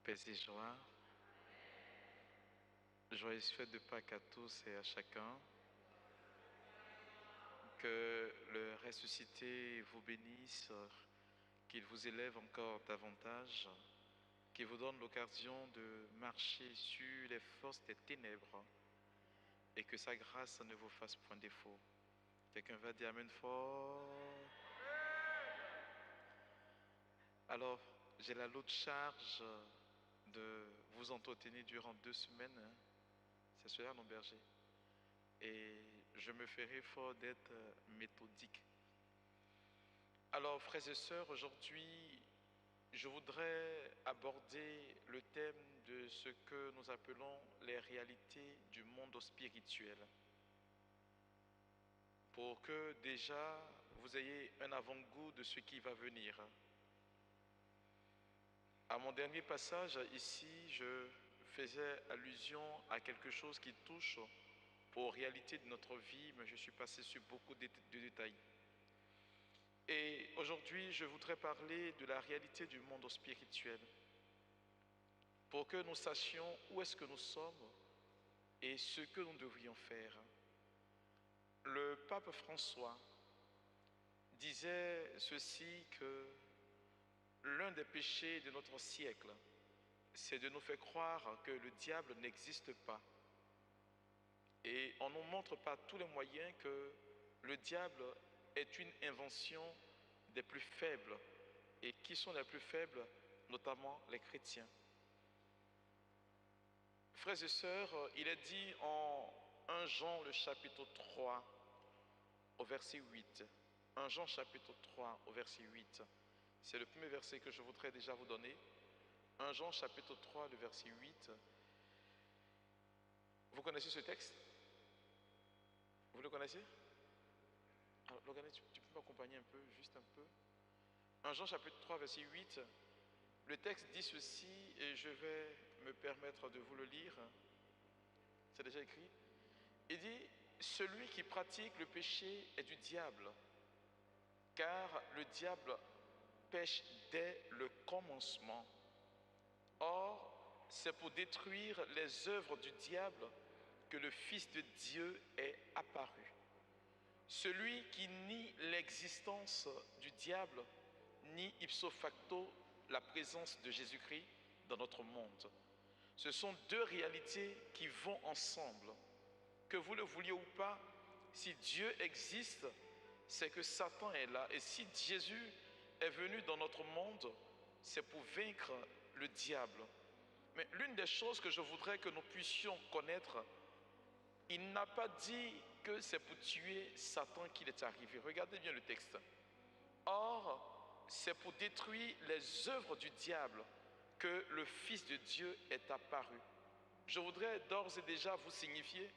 Paix et joie. Joyeuse fête de Pâques à tous et à chacun. Que le ressuscité vous bénisse, qu'il vous élève encore davantage, qu'il vous donne l'occasion de marcher sur les forces des ténèbres et que sa grâce ne vous fasse point défaut. Quelqu'un va dire Amen fort. Alors, j'ai la lourde charge de vous entretenir durant 2 semaines. C'est cela, non, berger? Et je me ferai fort d'être méthodique. Alors, frères et sœurs, aujourd'hui, je voudrais aborder le thème de ce que nous appelons les réalités du monde spirituel. Pour que déjà vous ayez un avant-goût de ce qui va venir. À mon dernier passage ici, je faisais allusion à quelque chose qui touche aux réalités de notre vie, mais je suis passé sur beaucoup de détails. Et aujourd'hui, je voudrais parler de la réalité du monde spirituel, pour que nous sachions où est-ce que nous sommes et ce que nous devrions faire. Le pape François disait ceci, que l'un des péchés de notre siècle, c'est de nous faire croire que le diable n'existe pas. Et on nous montre par tous les moyens que le diable est une invention des plus faibles. Et qui sont les plus faibles? Notamment les chrétiens. Frères et sœurs, il est dit en 1 Jean le chapitre 3 au verset 8. 1 Jean chapitre 3 au verset 8. C'est le premier verset que je voudrais déjà vous donner. 1 Jean chapitre 3 le verset 8. Vous connaissez ce texte? Vous le connaissez? Alors, Logan, tu peux m'accompagner un peu, juste un peu? 1 Jean chapitre 3 verset 8. Le texte dit ceci et je vais me permettre de vous le lire. C'est déjà écrit. Il dit, celui qui pratique le péché est du diable, car le diable pêche dès le commencement. Or, c'est pour détruire les œuvres du diable que le Fils de Dieu est apparu. Celui qui nie l'existence du diable nie ipso facto la présence de Jésus-Christ dans notre monde. Ce sont deux réalités qui vont ensemble. Que vous le vouliez ou pas, si Dieu existe, c'est que Satan est là. Et si Jésus est venu dans notre monde, c'est pour vaincre le diable. Mais l'une des choses que je voudrais que nous puissions connaître, il n'a pas dit que c'est pour tuer Satan qu'il est arrivé. Regardez bien le texte. Or, c'est pour détruire les œuvres du diable que le Fils de Dieu est apparu. Je voudrais d'ores et déjà vous signifier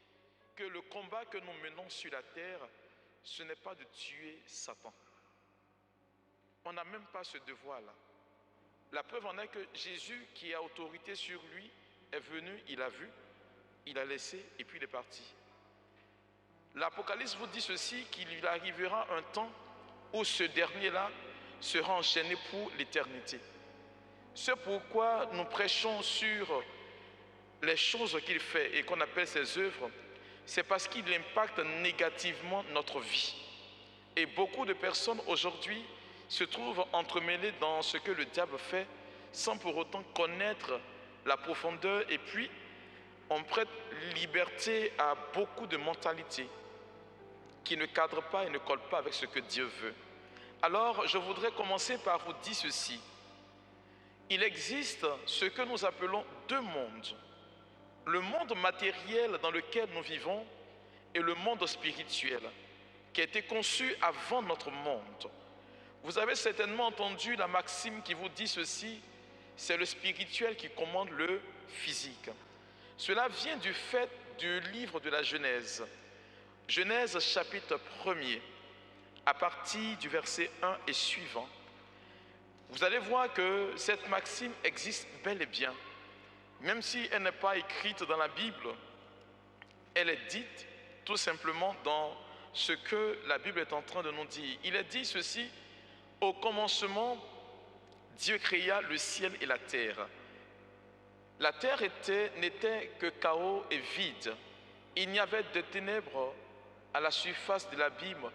que le combat que nous menons sur la terre, ce n'est pas de tuer Satan. On n'a même pas ce devoir-là. La preuve en est que Jésus, qui a autorité sur lui, est venu, il a vu, il a laissé et puis il est parti. L'Apocalypse vous dit ceci, qu'il arrivera un temps où ce dernier-là sera enchaîné pour l'éternité. C'est pourquoi nous prêchons sur les choses qu'il fait et qu'on appelle ses œuvres, c'est parce qu'il impacte négativement notre vie. Et beaucoup de personnes aujourd'hui se trouvent entremêlées dans ce que le diable fait sans pour autant connaître la profondeur, et puis on prête liberté à beaucoup de mentalités qui ne cadrent pas et ne collent pas avec ce que Dieu veut. Alors je voudrais commencer par vous dire ceci. Il existe ce que nous appelons deux mondes. Le monde matériel dans lequel nous vivons et le monde spirituel qui a été conçu avant notre monde. Vous avez certainement entendu la maxime qui vous dit ceci, c'est le spirituel qui commande le physique. Cela vient du fait du livre de la Genèse. Genèse chapitre 1er, à partir du verset 1 et suivant. Vous allez voir que cette maxime existe bel et bien. Même si elle n'est pas écrite dans la Bible, elle est dite tout simplement dans ce que la Bible est en train de nous dire. Il est dit ceci, au commencement, Dieu créa le ciel et la terre. La terre n'était que chaos et vide. Il n'y avait de ténèbres à la surface de l'abîme.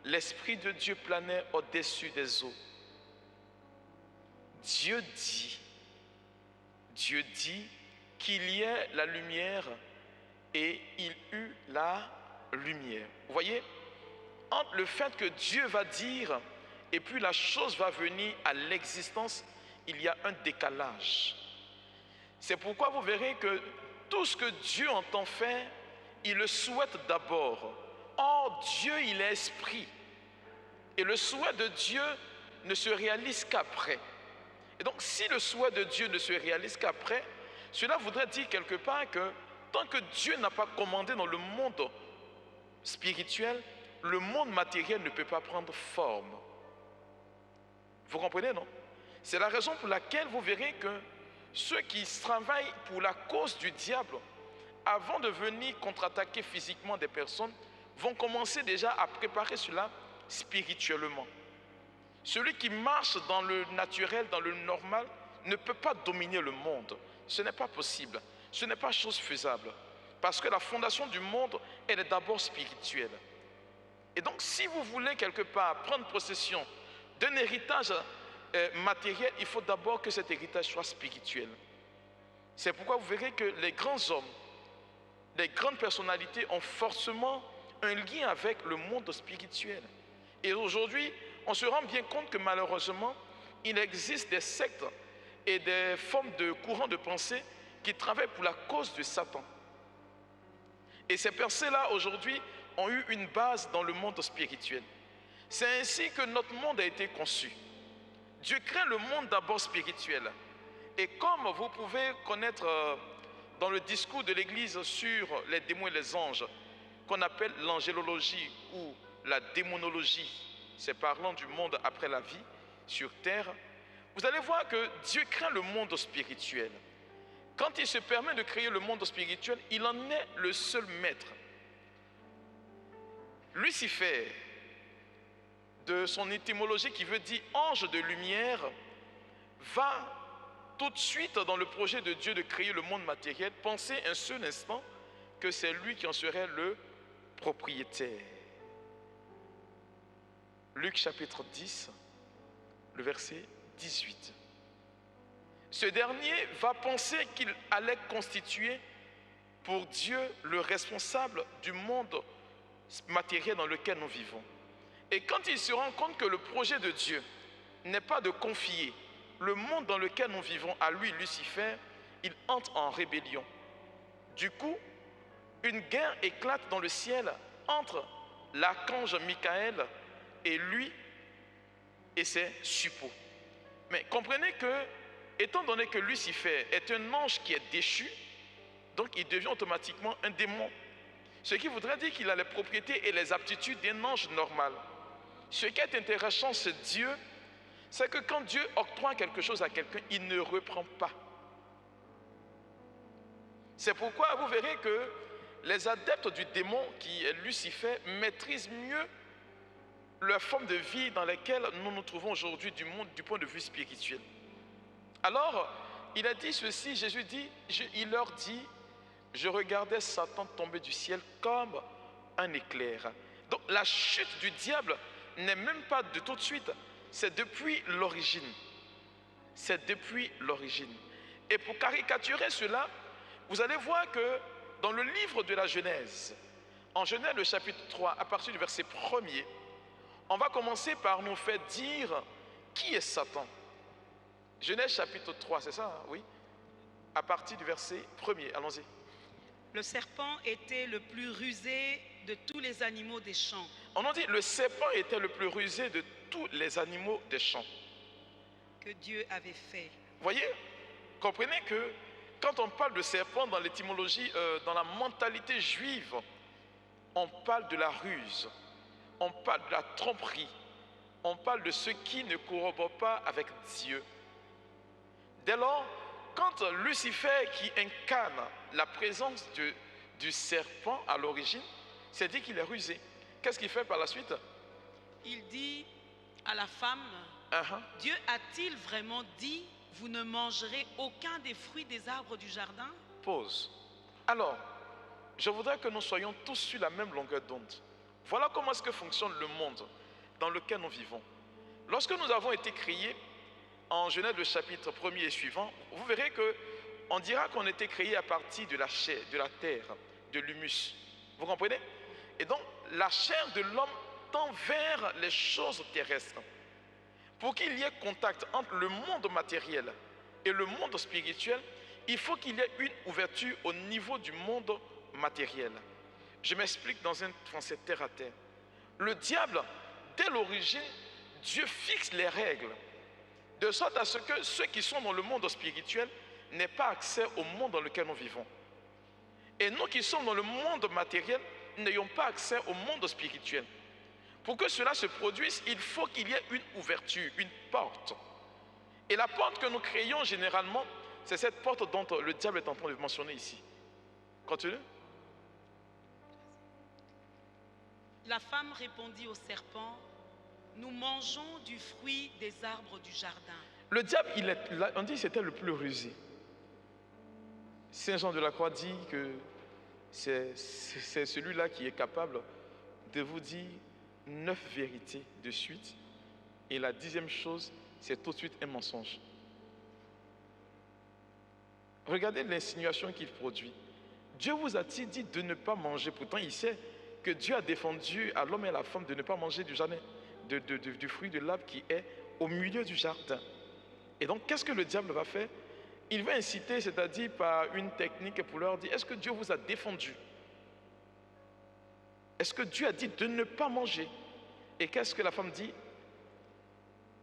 L'Esprit de Dieu planait au-dessus des eaux. Dieu dit qu'il y ait la lumière et il eut la lumière. Vous voyez, entre le fait que Dieu va dire et puis la chose va venir à l'existence, il y a un décalage. C'est pourquoi vous verrez que tout ce que Dieu entend faire, il le souhaite d'abord. Or, Dieu, il est esprit. Et le souhait de Dieu ne se réalise qu'après. Et donc, si le souhait de Dieu ne se réalise qu'après, cela voudrait dire quelque part que tant que Dieu n'a pas commandé dans le monde spirituel, le monde matériel ne peut pas prendre forme. Vous comprenez, non? C'est la raison pour laquelle vous verrez que ceux qui travaillent pour la cause du diable, avant de venir contre-attaquer physiquement des personnes, vont commencer déjà à préparer cela spirituellement. Celui qui marche dans le naturel, dans le normal, ne peut pas dominer le monde. Ce n'est pas possible. Ce n'est pas chose faisable. Parce que la fondation du monde, elle est d'abord spirituelle. Et donc, si vous voulez quelque part prendre possession d'un héritage matériel, il faut d'abord que cet héritage soit spirituel. C'est pourquoi vous verrez que les grands hommes, les grandes personnalités ont forcément un lien avec le monde spirituel. Et aujourd'hui, on se rend bien compte que malheureusement, il existe des sectes et des formes de courants de pensée qui travaillent pour la cause de Satan. Et ces pensées-là, aujourd'hui, ont eu une base dans le monde spirituel. C'est ainsi que notre monde a été conçu. Dieu crée le monde d'abord spirituel. Et comme vous pouvez connaître dans le discours de l'Église sur les démons et les anges, qu'on appelle l'angélologie ou la démonologie, c'est parlant du monde après la vie sur terre, vous allez voir que Dieu crée le monde spirituel. Quand il se permet de créer le monde spirituel, il en est le seul maître. Lucifer, de son étymologie qui veut dire ange de lumière, va tout de suite dans le projet de Dieu de créer le monde matériel, penser un seul instant que c'est lui qui en serait le propriétaire. Luc chapitre 10, le verset 18. Ce dernier va penser qu'il allait constituer pour Dieu le responsable du monde matériel dans lequel nous vivons. Et quand il se rend compte que le projet de Dieu n'est pas de confier le monde dans lequel nous vivons à lui, Lucifer, il entre en rébellion. Du coup, une guerre éclate dans le ciel entre l'archange Michael et lui et ses suppôts. Mais comprenez que, étant donné que Lucifer est un ange qui est déchu, donc il devient automatiquement un démon. Ce qui voudrait dire qu'il a les propriétés et les aptitudes d'un ange normal. Ce qui est intéressant, c'est Dieu, c'est que quand Dieu octroie quelque chose à quelqu'un, il ne reprend pas. C'est pourquoi vous verrez que les adeptes du démon, qui est Lucifer, maîtrisent mieux la forme de vie dans laquelle nous nous trouvons aujourd'hui du monde du point de vue spirituel. Alors, il a dit ceci, Jésus dit, il leur dit, je regardais Satan tomber du ciel comme un éclair. Donc la chute du diable n'est même pas de tout de suite, c'est depuis l'origine. C'est depuis l'origine. Et pour caricaturer cela, vous allez voir que dans le livre de la Genèse, en Genèse le chapitre 3, à partir du verset 1er, on va commencer par nous faire dire qui est Satan. Genèse chapitre 3, c'est ça, hein? Oui. À partir du verset 1er, allons-y. Le serpent était le plus rusé de tous les animaux des champs. On en dit, le serpent était le plus rusé de tous les animaux des champs Que Dieu avait fait. Voyez, comprenez que quand on parle de serpent dans l'étymologie, dans la mentalité juive, on parle de la ruse, on parle de la tromperie, on parle de ce qui ne corrobore pas avec Dieu. Dès lors, quand Lucifer qui incarne la présence du serpent à l'origine, c'est dit qu'il est rusé. Qu'est-ce qu'il fait par la suite? Il dit à la femme, Dieu a-t-il vraiment dit vous ne mangerez aucun des fruits des arbres du jardin? Pause. Alors, je voudrais que nous soyons tous sur la même longueur d'onde. Voilà comment est-ce que fonctionne le monde dans lequel nous vivons. Lorsque nous avons été créés, en Genèse le chapitre 1er et suivant, vous verrez qu'on dira qu'on était créés à partir de la chair, de la terre, de l'humus. Vous comprenez? Et donc, la chair de l'homme tend vers les choses terrestres. Pour qu'il y ait contact entre le monde matériel et le monde spirituel, il faut qu'il y ait une ouverture au niveau du monde matériel. Je m'explique dans un français terre à terre. Le diable, dès l'origine, Dieu fixe les règles, de sorte à ce que ceux qui sont dans le monde spirituel n'aient pas accès au monde dans lequel nous vivons. Et nous qui sommes dans le monde matériel, n'ayons pas accès au monde spirituel. Pour que cela se produise, il faut qu'il y ait une ouverture, une porte. Et la porte que nous créons généralement, c'est cette porte dont le diable est en train de mentionner ici. Continue. La femme répondit au serpent, nous mangeons du fruit des arbres du jardin. Le diable, on dit que c'était le plus rusé. Saint Jean de la Croix dit que c'est celui-là qui est capable de vous dire 9 vérités de suite. Et la 10e chose, c'est tout de suite un mensonge. Regardez l'insinuation qu'il produit. Dieu vous a-t-il dit de ne pas manger? Pourtant, il sait que Dieu a défendu à l'homme et à la femme de ne pas manger du jardin, du fruit de l'arbre qui est au milieu du jardin. Et donc, qu'est-ce que le diable va faire? Il va inciter, c'est-à-dire par une technique pour leur dire, est-ce que Dieu vous a défendu? Est-ce que Dieu a dit de ne pas manger? Et qu'est-ce que la femme dit?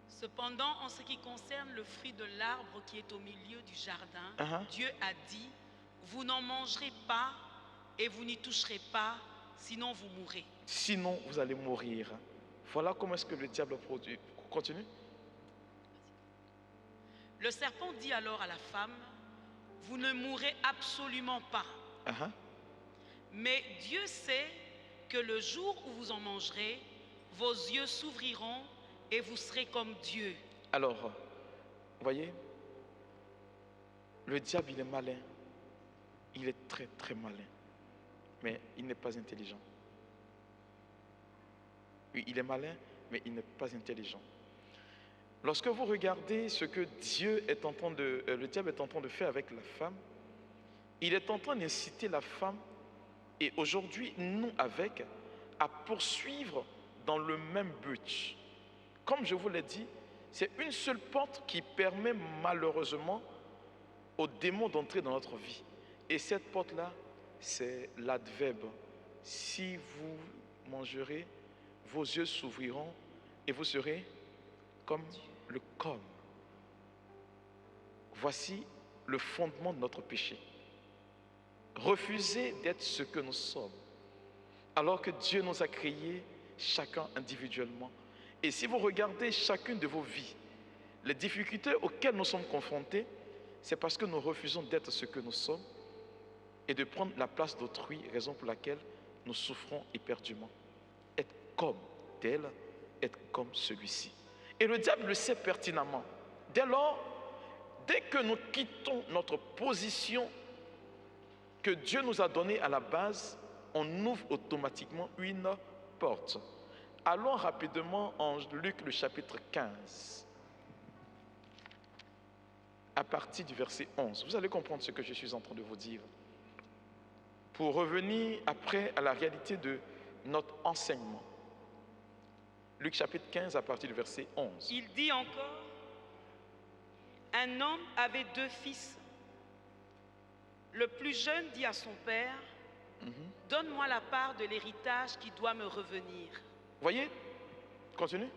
Cependant, en ce qui concerne le fruit de l'arbre qui est au milieu du jardin, Dieu a dit, vous n'en mangerez pas et vous n'y toucherez pas, sinon vous mourrez. Sinon, vous allez mourir. Voilà comment est-ce que le diable produit. Continue. Le serpent dit alors à la femme, vous ne mourrez absolument pas. Mais Dieu sait que le jour où vous en mangerez, vos yeux s'ouvriront et vous serez comme Dieu. Alors, vous voyez, le diable, il est malin. Il est très, très malin. Mais il n'est pas intelligent. Oui, il est malin, mais il n'est pas intelligent. Lorsque vous regardez ce que le diable est en train de faire avec la femme, il est en train d'inciter la femme, et aujourd'hui, nous avec, à poursuivre dans le même but. Comme je vous l'ai dit, c'est une seule porte qui permet malheureusement aux démons d'entrer dans notre vie. Et cette porte-là, c'est l'adverbe. Si vous mangerez, vos yeux s'ouvriront et vous serez comme le comme. Voici le fondement de notre péché. Refuser d'être ce que nous sommes, alors que Dieu nous a créés chacun individuellement. Et si vous regardez chacune de vos vies, les difficultés auxquelles nous sommes confrontés, c'est parce que nous refusons d'être ce que nous sommes et de prendre la place d'autrui, raison pour laquelle nous souffrons éperdument. Être comme tel, être comme celui-ci. Et le diable le sait pertinemment. Dès lors, dès que nous quittons notre position que Dieu nous a donnée à la base, on ouvre automatiquement une porte. Allons rapidement en Luc le chapitre 15, à partir du verset 11. Vous allez comprendre ce que je suis en train de vous dire. Pour revenir après à la réalité de notre enseignement. Luc chapitre 15 à partir du verset 11. Il dit encore, un homme avait 2 fils. Le plus jeune dit à son père, donne-moi la part de l'héritage qui doit me revenir. Voyez, continue.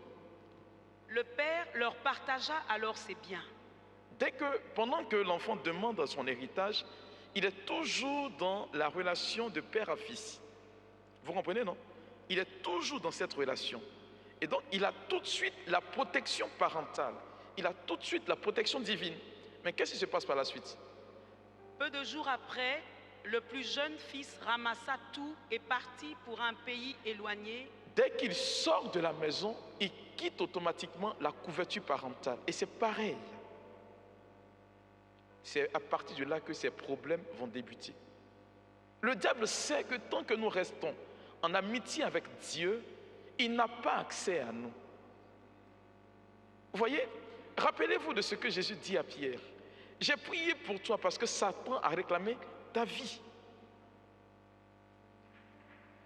Le père leur partagea alors ses biens. Pendant que l'enfant demande son héritage, il est toujours dans la relation de père à fils. Vous comprenez, non? Il est toujours dans cette relation. Et donc, il a tout de suite la protection parentale. Il a tout de suite la protection divine. Mais qu'est-ce qui se passe par la suite? Peu de jours après, le plus jeune fils ramassa tout et partit pour un pays éloigné. Dès qu'il sort de la maison, il quitte automatiquement la couverture parentale. Et c'est pareil. c'est à partir de là que ces problèmes vont débuter. Le diable sait que tant que nous restons en amitié avec Dieu, il n'a pas accès à nous. Vous voyez, rappelez-vous de ce que Jésus dit à Pierre. J'ai prié pour toi parce que Satan a réclamé ta vie.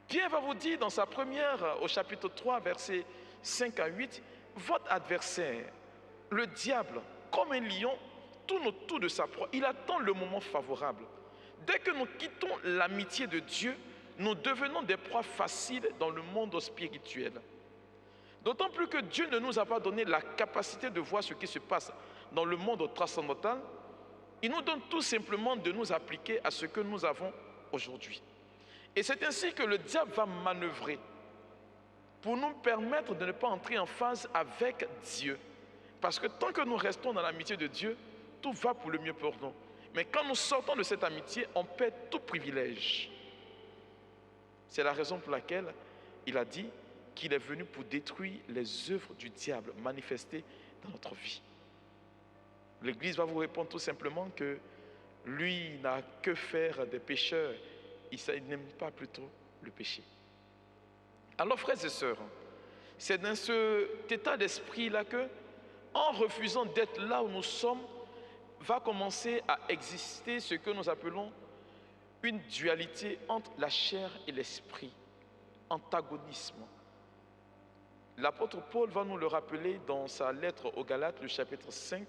Pierre va vous dire dans sa première, au chapitre 3, versets 5 à 8, votre adversaire, le diable, comme un lion, tourne autour de sa proie. Il attend le moment favorable. Dès que nous quittons l'amitié de Dieu, nous devenons des proies faciles dans le monde spirituel. D'autant plus que Dieu ne nous a pas donné la capacité de voir ce qui se passe dans le monde transcendantal. Il nous donne tout simplement de nous appliquer à ce que nous avons aujourd'hui. Et c'est ainsi que le diable va manœuvrer pour nous permettre de ne pas entrer en phase avec Dieu. Parce que tant que nous restons dans l'amitié de Dieu, tout va pour le mieux pour nous. Mais quand nous sortons de cette amitié, on perd tout privilège. C'est la raison pour laquelle il a dit qu'il est venu pour détruire les œuvres du diable manifestées dans notre vie. L'Église va vous répondre tout simplement que lui n'a que faire des pécheurs. Il n'aime pas plutôt le péché. Alors frères et sœurs, c'est dans cet état d'esprit-là que, en refusant d'être là où nous sommes, va commencer à exister ce que nous appelons une dualité entre la chair et l'esprit, antagonisme. L'apôtre Paul va nous le rappeler dans sa lettre aux Galates, le chapitre 5,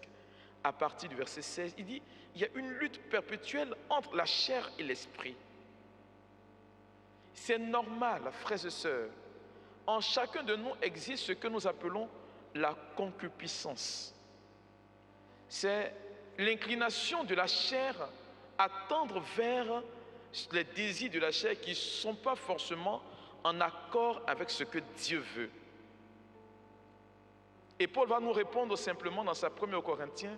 à partir du verset 16. Il dit, il y a une lutte perpétuelle entre la chair et l'esprit. C'est normal, frères et sœurs. En chacun de nous existe ce que nous appelons la concupiscence. C'est l'inclination de la chair à tendre vers les désirs de la chair qui ne sont pas forcément en accord avec ce que Dieu veut. Et Paul va nous répondre simplement dans sa première Corinthiens,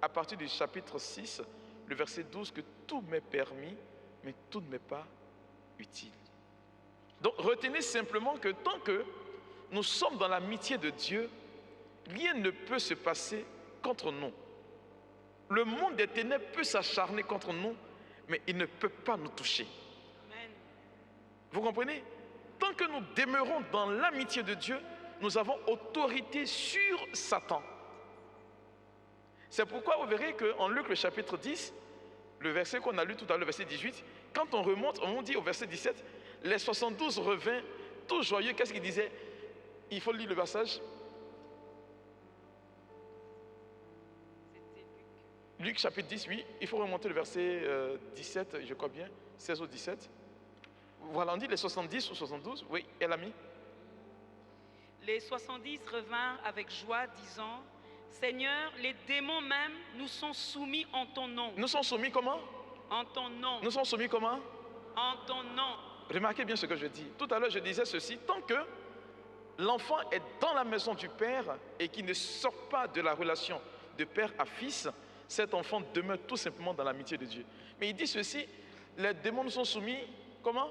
à partir du chapitre 6, le verset 12, que tout m'est permis, mais tout ne m'est pas utile. Donc retenez simplement que tant que nous sommes dans l'amitié de Dieu, rien ne peut se passer contre nous. Le monde des ténèbres peut s'acharner contre nous, mais il ne peut pas nous toucher. Amen. Vous comprenez? Tant que nous demeurons dans l'amitié de Dieu, nous avons autorité sur Satan. C'est pourquoi vous verrez qu'en Luc le chapitre 10, le verset qu'on a lu tout à l'heure, le verset 18, quand on remonte, on dit au verset 17, les 72 revinrent tout joyeux. Qu'est-ce qu'ils disaient? Il faut lire le passage. Luc chapitre 10, oui, il faut remonter le verset 17, je crois bien, 16 au 17. Voilà, on dit les 70 ou 72, oui, elle a mis. Les 70 revinrent avec joie, disant, Seigneur, les démons même nous sont soumis en ton nom. Nous sommes soumis comment? En ton nom. Nous sommes soumis comment? En ton nom. Remarquez bien ce que je dis. Tout à l'heure, je disais ceci, tant que l'enfant est dans la maison du Père et qu'il ne sort pas de la relation de père à fils, cet enfant demeure tout simplement dans l'amitié de Dieu. Mais il dit ceci, les démons nous sont soumis, comment?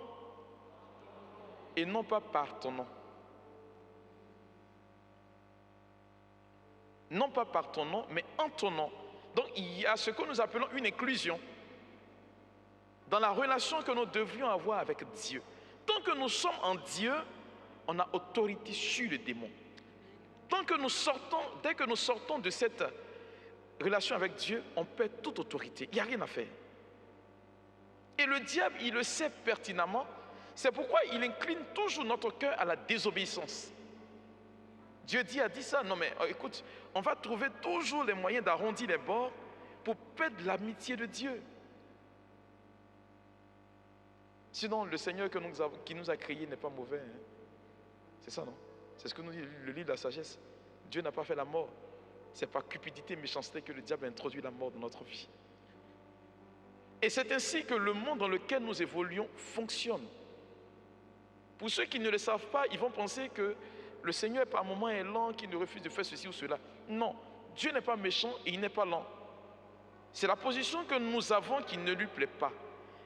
Et non pas par ton nom. Non pas par ton nom, mais en ton nom. Donc il y a ce que nous appelons une inclusion dans la relation que nous devrions avoir avec Dieu. Tant que nous sommes en Dieu, on a autorité sur le démon. Tant que nous sortons, dès que nous sortons de cette relation avec Dieu, on perd toute autorité. Il n'y a rien à faire. Et le diable, il le sait pertinemment. C'est pourquoi il incline toujours notre cœur à la désobéissance. Dieu a dit ça. Non mais écoute, on va trouver toujours les moyens d'arrondir les bords pour perdre l'amitié de Dieu. Sinon, le Seigneur qui nous a créés n'est pas mauvais. Hein? C'est ça, non? C'est ce que nous dit le livre de la sagesse. Dieu n'a pas fait la mort. C'est par cupidité et méchanceté que le diable a introduit la mort dans notre vie. Et c'est ainsi que le monde dans lequel nous évoluons fonctionne. Pour ceux qui ne le savent pas, ils vont penser que le Seigneur par moments est lent, qu'il ne refuse de faire ceci ou cela. Non, Dieu n'est pas méchant et il n'est pas lent. C'est la position que nous avons qui ne lui plaît pas.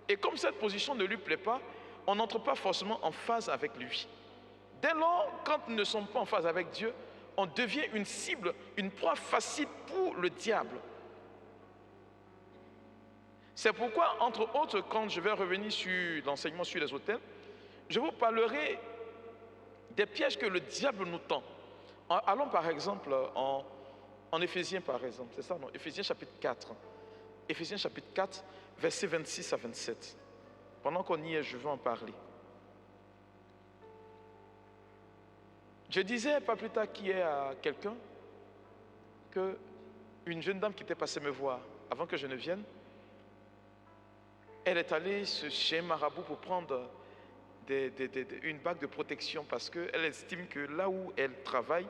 Et comme cette position ne lui plaît pas, on n'entre pas forcément en phase avec lui. Dès lors, quand nous ne sommes pas en phase avec Dieu, on devient une cible, une proie facile pour le diable. C'est pourquoi, entre autres, quand je vais revenir sur l'enseignement sur les autels, je vous parlerai des pièges que le diable nous tend. Allons par exemple en Éphésiens, par exemple. C'est ça, non? Éphésiens chapitre 4. Éphésiens chapitre 4, versets 26 à 27. Pendant qu'on y est, je vais en parler. Je disais pas plus tard qu'hier à quelqu'un qu'une jeune dame qui était passée me voir avant que je ne vienne, elle est allée chez un marabout pour prendre une bague de protection parce qu'elle estime que là où elle travaille,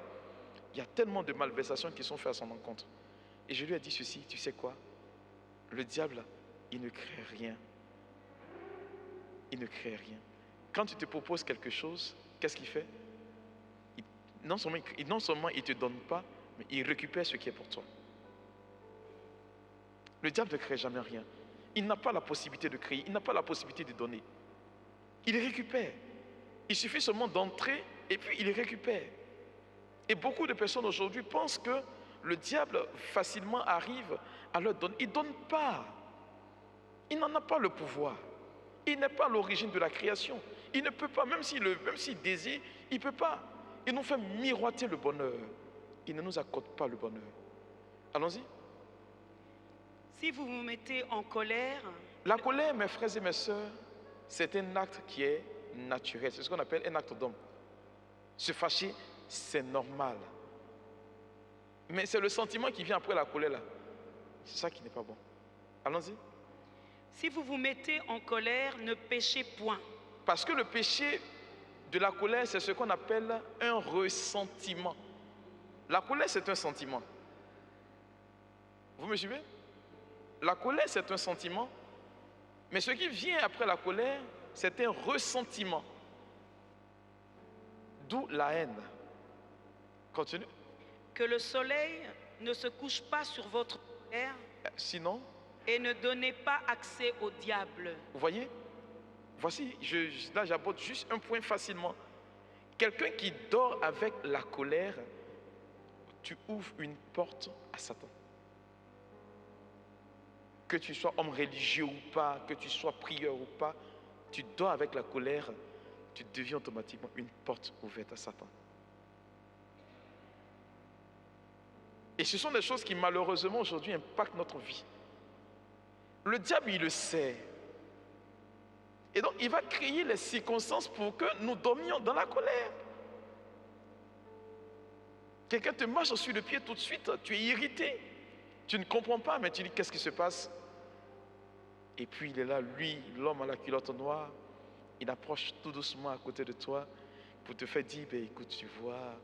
il y a tellement de malversations qui sont faites à son encontre. Et je lui ai dit ceci, tu sais quoi? Le diable, il ne crée rien. Il ne crée rien. Quand tu te proposes quelque chose, qu'est-ce qu'il fait? Non seulement il ne te donne pas, mais il récupère ce qui est pour toi. Le diable ne crée jamais rien. Il n'a pas la possibilité de créer, il n'a pas la possibilité de donner. Il récupère. Il suffit seulement d'entrer et puis il récupère. Et beaucoup de personnes aujourd'hui pensent que le diable facilement arrive à leur donner. Il ne donne pas. Il n'en a pas le pouvoir. Il n'est pas l'origine de la création. Il ne peut pas, même s'il désire, il ne peut pas. Il nous fait miroiter le bonheur. Il ne nous accorde pas le bonheur. Allons-y. Si vous vous mettez en colère... La colère, mes frères et mes sœurs, c'est un acte qui est naturel. C'est ce qu'on appelle un acte d'homme. Se fâcher, c'est normal. Mais c'est le sentiment qui vient après la colère là. C'est ça qui n'est pas bon. Allons-y. Si vous vous mettez en colère, ne péchez point. Parce que le péché de la colère, c'est ce qu'on appelle un ressentiment. La colère, c'est un sentiment. Vous me suivez? La colère, c'est un sentiment. Mais ce qui vient après la colère, c'est un ressentiment. D'où la haine. Continue. Que le soleil ne se couche pas sur votre colère. Sinon. Et ne donnez pas accès au diable. Vous voyez? Voici, là j'aborde juste un point facilement. Quelqu'un qui dort avec la colère, tu ouvres une porte à Satan. Que tu sois homme religieux ou pas, que tu sois prieur ou pas, tu dors avec la colère, tu deviens automatiquement une porte ouverte à Satan. Et ce sont des choses qui malheureusement aujourd'hui impactent notre vie. Le diable, il le sait. Et donc, il va créer les circonstances pour que nous dormions dans la colère. Quelqu'un te marche sur le pied tout de suite, tu es irrité. Tu ne comprends pas, mais tu dis, qu'est-ce qui se passe? Et puis, il est là, lui, l'homme à la culotte noire, il approche tout doucement à côté de toi pour te faire dire, ben, écoute, tu vois,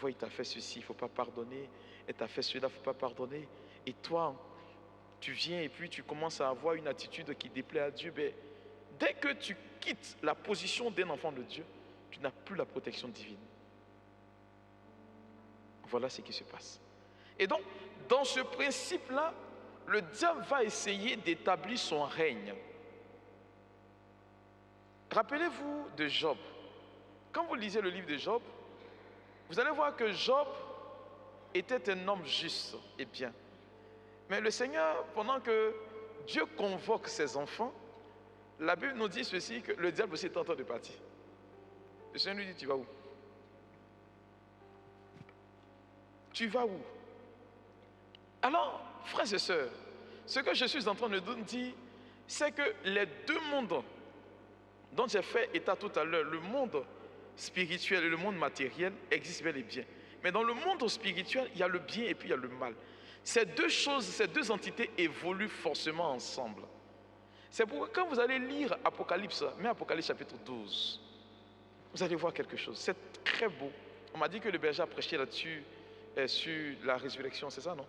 il t'a fait ceci, il ne faut pas pardonner. Il t'a fait cela, il ne faut pas pardonner. Et toi, tu viens et puis tu commences à avoir une attitude qui déplaît à Dieu. Ben, dès que tu quittes la position d'un enfant de Dieu, tu n'as plus la protection divine. Voilà ce qui se passe. Et donc, dans ce principe-là, le diable va essayer d'établir son règne. Rappelez-vous de Job. Quand vous lisez le livre de Job, vous allez voir que Job était un homme juste et bien. Mais le Seigneur, pendant que Dieu convoque ses enfants, la Bible nous dit ceci, que le diable aussi est en train de partir. Le Seigneur lui dit, tu vas où? Tu vas où? Alors, frères et sœurs, ce que je suis en train de dire, c'est que les deux mondes dont j'ai fait état tout à l'heure, le monde spirituel et le monde matériel, existent bel et bien. Mais dans le monde spirituel, il y a le bien et puis il y a le mal. Ces deux choses, ces deux entités évoluent forcément ensemble. C'est pourquoi quand vous allez lire Apocalypse, mais Apocalypse chapitre 12, vous allez voir quelque chose. C'est très beau. On m'a dit que le berger a prêché là-dessus, sur la résurrection, c'est ça, non?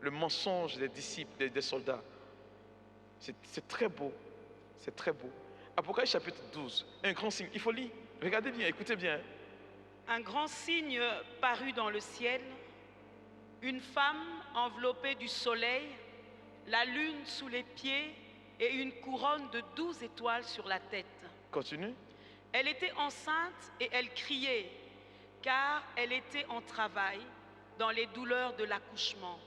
Le mensonge des disciples, des soldats. C'est très beau. C'est très beau. Apocalypse chapitre 12, un grand signe. Il faut lire. Regardez bien, écoutez bien. Un grand signe parut dans le ciel, une femme enveloppée du soleil, la lune sous les pieds et une couronne de 12 étoiles sur la tête. Continue. Elle était enceinte et elle criait, car elle était en travail dans les douleurs de l'accouchement.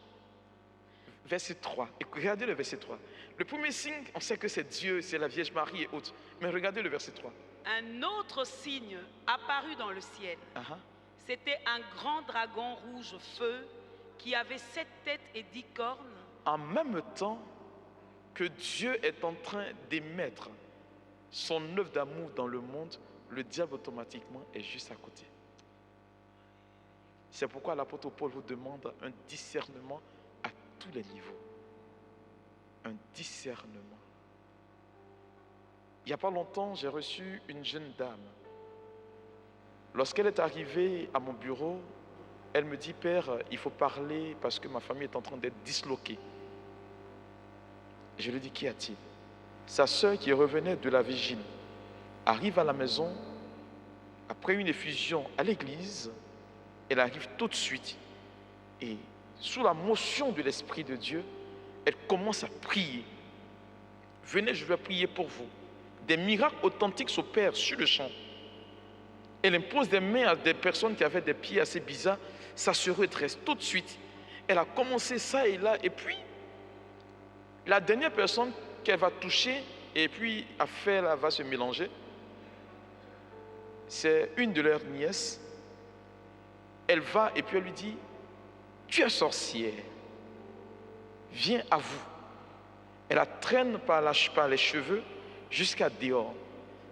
verset 3. Et regardez le verset 3. Le premier signe, on sait que c'est Dieu, c'est la Vierge Marie et autres. Mais regardez le verset 3. Un autre signe apparut dans le ciel. C'était un grand dragon rouge feu qui avait 7 têtes et 10 cornes. En même temps que Dieu est en train d'émettre son œuvre d'amour dans le monde, le diable automatiquement est juste à côté. C'est pourquoi l'apôtre Paul vous demande un discernement à tous les niveaux. Un discernement. Il n'y a pas longtemps, j'ai reçu une jeune dame. Lorsqu'elle est arrivée à mon bureau, elle me dit, Père, il faut parler parce que ma famille est en train d'être disloquée. Je lui dis, qu'y a-t-il? Sa sœur qui revenait de la vigile arrive à la maison, après une effusion à l'église, elle arrive tout de suite et sous la motion de l'Esprit de Dieu, elle commence à prier. Venez, je vais prier pour vous. Des miracles authentiques s'opèrent sur le champ. Elle impose des mains à des personnes qui avaient des pieds assez bizarres, ça se redresse tout de suite. Elle a commencé ça et là, et puis la dernière personne qu'elle va toucher et puis affaire va se mélanger, c'est une de leurs nièces. Elle va et puis elle lui dit, tu es sorcière, viens à vous. Elle la traîne par les cheveux jusqu'à dehors.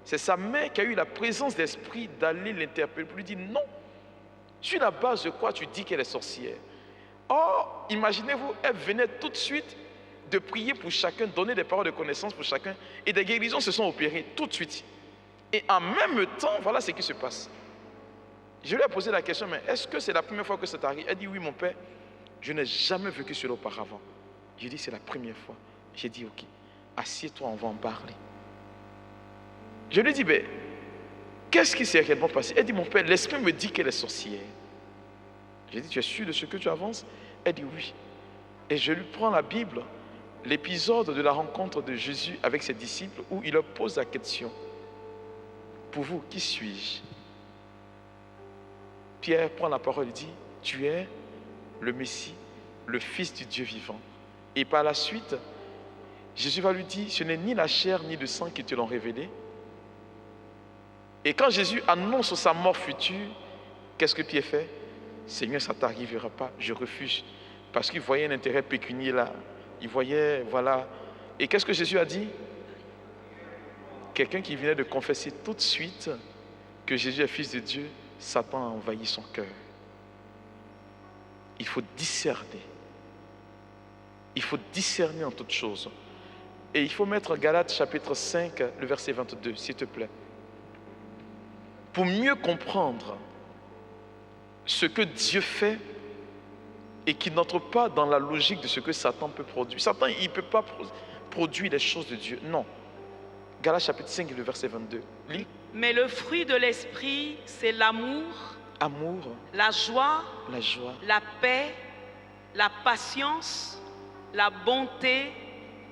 C'est sa mère qui a eu la présence d'esprit d'aller l'interpeller pour lui dire non. Sur la base de quoi tu dis qu'elle est sorcière? Or, imaginez-vous, elle venait tout de suite de prier pour chacun, donner des paroles de connaissance pour chacun, et des guérisons se sont opérées tout de suite. Et en même temps, voilà ce qui se passe. Je lui ai posé la question, mais est-ce que c'est la première fois que ça t'arrive? Elle dit oui, mon père, je n'ai jamais vécu cela auparavant. J'ai dit c'est la première fois. J'ai dit ok, assieds-toi, on va en parler. Je lui ai dit, ben, qu'est-ce qui s'est réellement passé? Elle dit, mon père, l'esprit me dit qu'elle est sorcière. J'ai dit, tu es sûr de ce que tu avances? Elle dit oui. Et je lui prends la Bible, l'épisode de la rencontre de Jésus avec ses disciples, où il leur pose la question, pour vous, qui suis-je? Pierre prend la parole et dit, tu es le Messie, le Fils du Dieu vivant. Et par la suite, Jésus va lui dire, ce n'est ni la chair ni le sang qui te l'ont révélé. Et quand Jésus annonce sa mort future, qu'est-ce que Pierre fait? Seigneur, ça ne t'arrivera pas, je refuse. Parce qu'il voyait un intérêt pécunier là. Il voyait, voilà. Et qu'est-ce que Jésus a dit? Quelqu'un qui venait de confesser tout de suite que Jésus est Fils de Dieu, Satan a envahi son cœur. Il faut discerner. Il faut discerner en toutes choses. Et il faut mettre Galates chapitre 5, le verset 22, s'il te plaît. Pour mieux comprendre ce que Dieu fait et qui n'entre pas dans la logique de ce que Satan peut produire. Satan, il ne peut pas produire les choses de Dieu. Non. Galates chapitre 5, le verset 22. Lis. Mais le fruit de l'esprit, c'est l'amour, la joie, la paix, la patience, la bonté,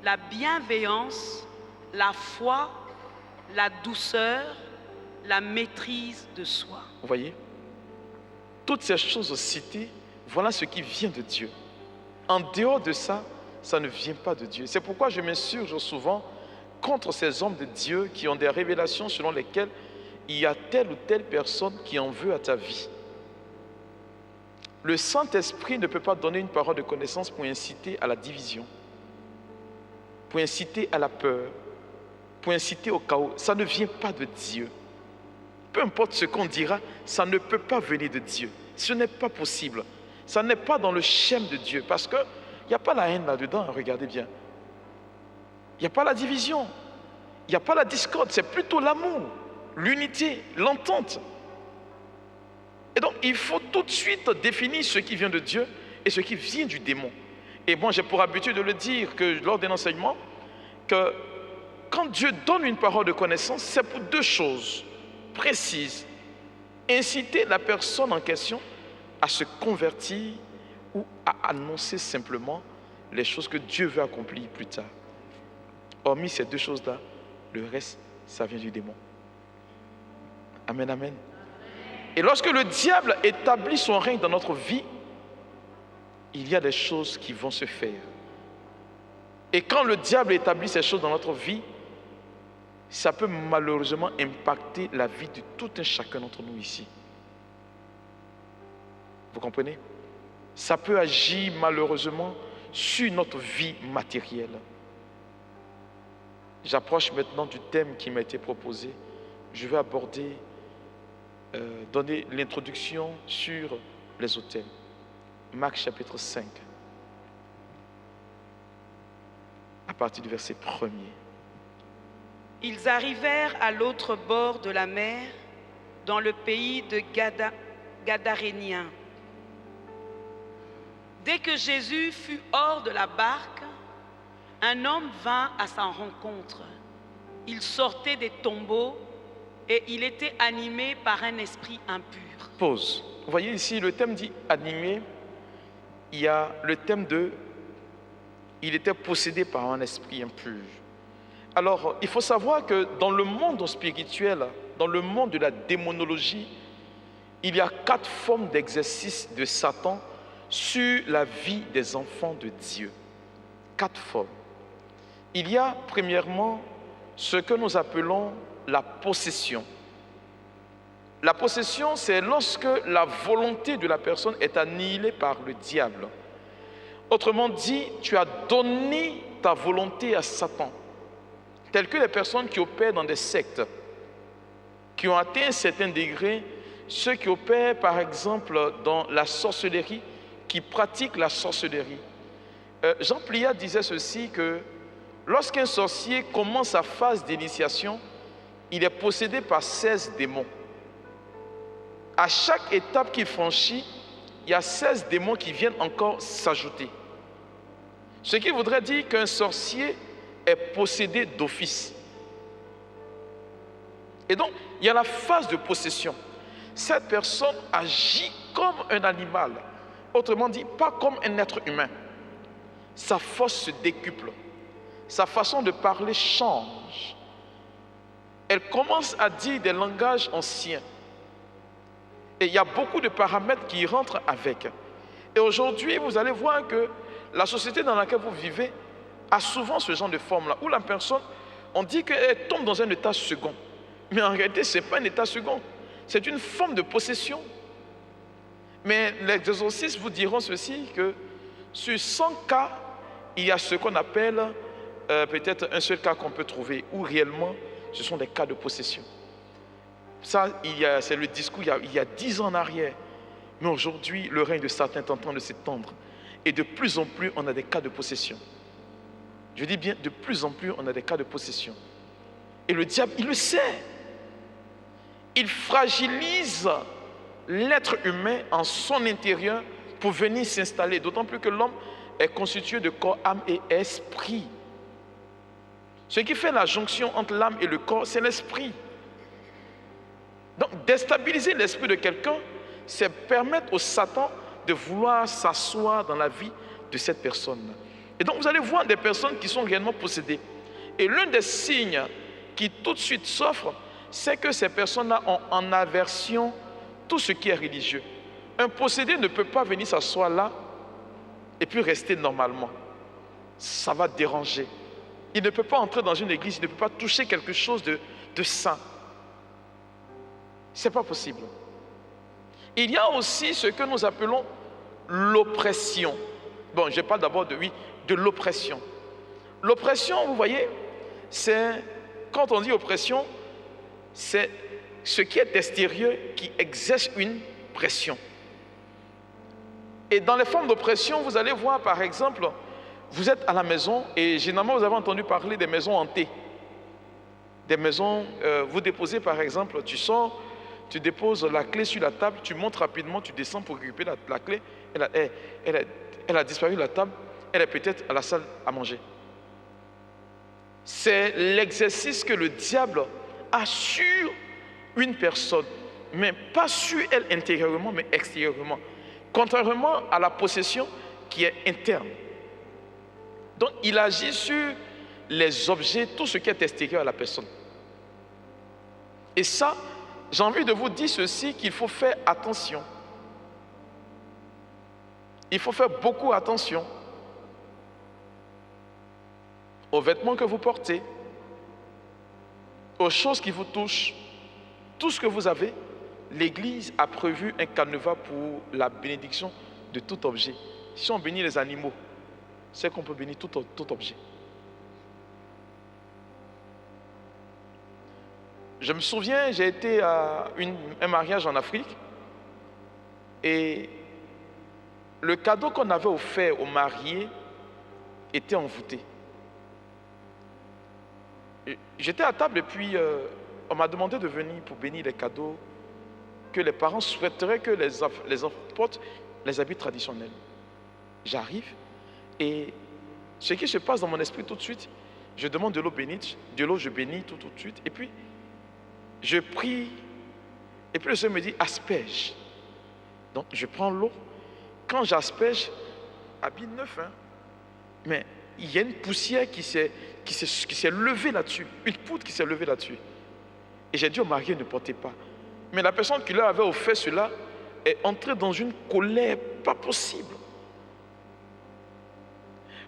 la bienveillance, la foi, la douceur, la maîtrise de soi. Vous voyez? Toutes ces choses citées, voilà ce qui vient de Dieu. En dehors de ça, ça ne vient pas de Dieu. C'est pourquoi je m'insurge souvent contre ces hommes de Dieu qui ont des révélations selon lesquelles il y a telle ou telle personne qui en veut à ta vie. Le Saint-Esprit ne peut pas donner une parole de connaissance pour inciter à la division, pour inciter à la peur, pour inciter au chaos. Ça ne vient pas de Dieu. Peu importe ce qu'on dira, ça ne peut pas venir de Dieu. Ce n'est pas possible. Ça n'est pas dans le schème de Dieu. Parce qu'il n'y a pas la haine là-dedans, regardez bien. Il n'y a pas la division. Il n'y a pas la discorde. C'est plutôt l'amour, l'unité, l'entente. Et donc, il faut tout de suite définir ce qui vient de Dieu et ce qui vient du démon. Et moi, j'ai pour habitude de le dire que lors d'un enseignement, que quand Dieu donne une parole de connaissance, c'est pour deux choses précises. Inciter la personne en question à se convertir ou à annoncer simplement les choses que Dieu veut accomplir plus tard. Hormis ces deux choses-là, le reste, ça vient du démon. Amen, amen. Et lorsque le diable établit son règne dans notre vie, il y a des choses qui vont se faire. Et quand le diable établit ces choses dans notre vie, ça peut malheureusement impacter la vie de tout un chacun d'entre nous ici. Vous comprenez? Ça peut agir malheureusement sur notre vie matérielle. J'approche maintenant du thème qui m'a été proposé. Je vais aborder, donner l'introduction sur les autels. Marc chapitre 5, à partir du verset 1er. Ils arrivèrent à l'autre bord de la mer, dans le pays de Gadaréniens. Dès que Jésus fut hors de la barque, un homme vint à sa rencontre. Il sortait des tombeaux et il était animé par un esprit impur. Pause. Vous voyez ici, le thème dit animé. Il y a le thème de il était possédé par un esprit impur. Alors, il faut savoir que dans le monde spirituel, dans le monde de la démonologie, il y a 4 formes d'exercice de Satan sur la vie des enfants de Dieu. 4 formes. Il y a premièrement ce que nous appelons la possession. La possession, c'est lorsque la volonté de la personne est annihilée par le diable. Autrement dit, tu as donné ta volonté à Satan. Telles que les personnes qui opèrent dans des sectes, qui ont atteint un certain degré, ceux qui opèrent par exemple dans la sorcellerie, qui pratiquent la sorcellerie. Jean Pliat disait ceci, que lorsqu'un sorcier commence sa phase d'initiation, il est possédé par 16 démons. À chaque étape qu'il franchit, il y a 16 démons qui viennent encore s'ajouter. Ce qui voudrait dire qu'un sorcier est possédé d'office. Et donc, il y a la phase de possession. Cette personne agit comme un animal. Autrement dit, pas comme un être humain. Sa force se décuple. Sa façon de parler change. Elle commence à dire des langages anciens. Et il y a beaucoup de paramètres qui rentrent avec. Et aujourd'hui, vous allez voir que la société dans laquelle vous vivez a souvent ce genre de forme-là, où la personne, on dit qu'elle tombe dans un état second. Mais en réalité, ce n'est pas un état second. C'est une forme de possession. Mais les exorcistes vous diront ceci, que sur 100 cas, il y a ce qu'on appelle peut-être un seul cas qu'on peut trouver, où réellement, ce sont des cas de possession. Ça, c'est le discours il y a 10 ans en arrière. Mais aujourd'hui, le règne de Satan est en train de s'étendre. Et de plus en plus, on a des cas de possession. Je dis bien, de plus en plus, on a des cas de possession. Et le diable, il le sait. Il fragilise l'être humain en son intérieur pour venir s'installer. D'autant plus que l'homme est constitué de corps, âme et esprit. Ce qui fait la jonction entre l'âme et le corps, c'est l'esprit. Donc, déstabiliser l'esprit de quelqu'un, c'est permettre au Satan de vouloir s'asseoir dans la vie de cette personne. Et donc, vous allez voir des personnes qui sont réellement possédées. Et l'un des signes qui tout de suite s'offre, c'est que ces personnes-là ont en aversion tout ce qui est religieux. Un possédé ne peut pas venir s'asseoir là et puis rester normalement. Ça va déranger. Il ne peut pas entrer dans une église, il ne peut pas toucher quelque chose de saint. Ce n'est pas possible. Il y a aussi ce que nous appelons l'oppression. Bon, je parle d'abord de l'oppression. L'oppression, vous voyez, c'est, quand on dit oppression, c'est ce qui est extérieur qui exerce une pression. Et dans les formes d'oppression, vous allez voir par exemple, vous êtes à la maison et généralement vous avez entendu parler des maisons hantées. Des maisons, vous déposez par exemple, tu sors, tu déposes la clé sur la table, tu montes rapidement, tu descends pour récupérer la clé, elle a disparu de la table, elle est peut-être à la salle à manger. C'est l'exercice que le diable a sur une personne, mais pas sur elle intérieurement, mais extérieurement. Contrairement à la possession qui est interne. Donc il agit sur les objets, tout ce qui est extérieur à la personne. Et ça, j'ai envie de vous dire ceci, qu'il faut faire attention. Il faut faire beaucoup attention. aux vêtements que vous portez, aux choses qui vous touchent, tout ce que vous avez, l'Église a prévu un canevas pour la bénédiction de tout objet. Si on bénit les animaux, c'est qu'on peut bénir tout objet. Je me souviens, j'ai été à un mariage en Afrique et le cadeau qu'on avait offert aux mariés était envoûté. J'étais à table et puis on m'a demandé de venir pour bénir les cadeaux que les parents souhaiteraient que les enfants portent, les habits traditionnels. J'arrive et ce qui se passe dans mon esprit tout de suite, je demande de l'eau bénite, de l'eau je bénis tout de suite et puis je prie et puis le Seigneur me dit asperge. Donc je prends l'eau, quand j'asperge, habit neuf, hein, mais il y a une poussière qui s'est levée là-dessus, une poudre qui s'est levée là-dessus. Et j'ai dit au marié, ne portez pas. Mais la personne qui leur avait offert cela est entrée dans une colère pas possible.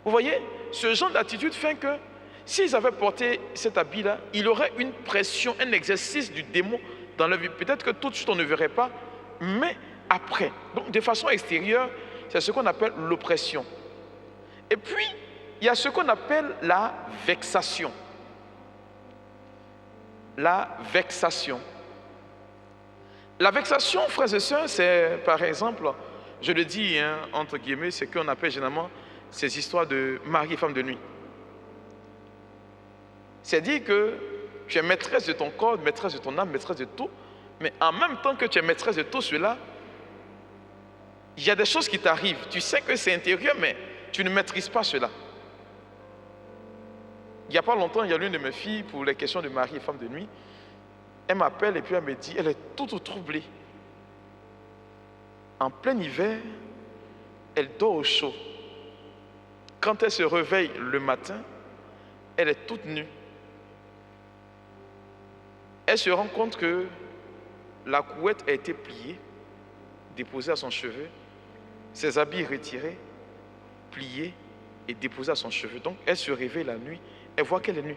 Vous voyez, ce genre d'attitude fait que s'ils avaient porté cet habit-là, il aurait une pression, un exercice du démon dans leur vie. Peut-être que tout de suite on ne verrait pas, mais après. Donc de façon extérieure, c'est ce qu'on appelle l'oppression. Et puis, il y a ce qu'on appelle la vexation. La vexation. La vexation, frères et sœurs, c'est par exemple, je le dis entre guillemets, c'est qu'on appelle généralement ces histoires de mari et femme de nuit. C'est dire que tu es maîtresse de ton corps, maîtresse de ton âme, maîtresse de tout, mais en même temps que tu es maîtresse de tout cela, il y a des choses qui t'arrivent. Tu sais que c'est intérieur, mais tu ne maîtrises pas cela. Il n'y a pas longtemps, il y a l'une de mes filles, pour les questions de mari et femme de nuit, elle m'appelle et puis elle me dit, elle est toute troublée. En plein hiver, elle dort au chaud. Quand elle se réveille le matin, elle est toute nue. Elle se rend compte que la couette a été pliée, déposée à son cheveu, ses habits retirés, pliés et déposés à son cheveu. Donc elle se réveille la nuit, elle voit qu'elle est nue.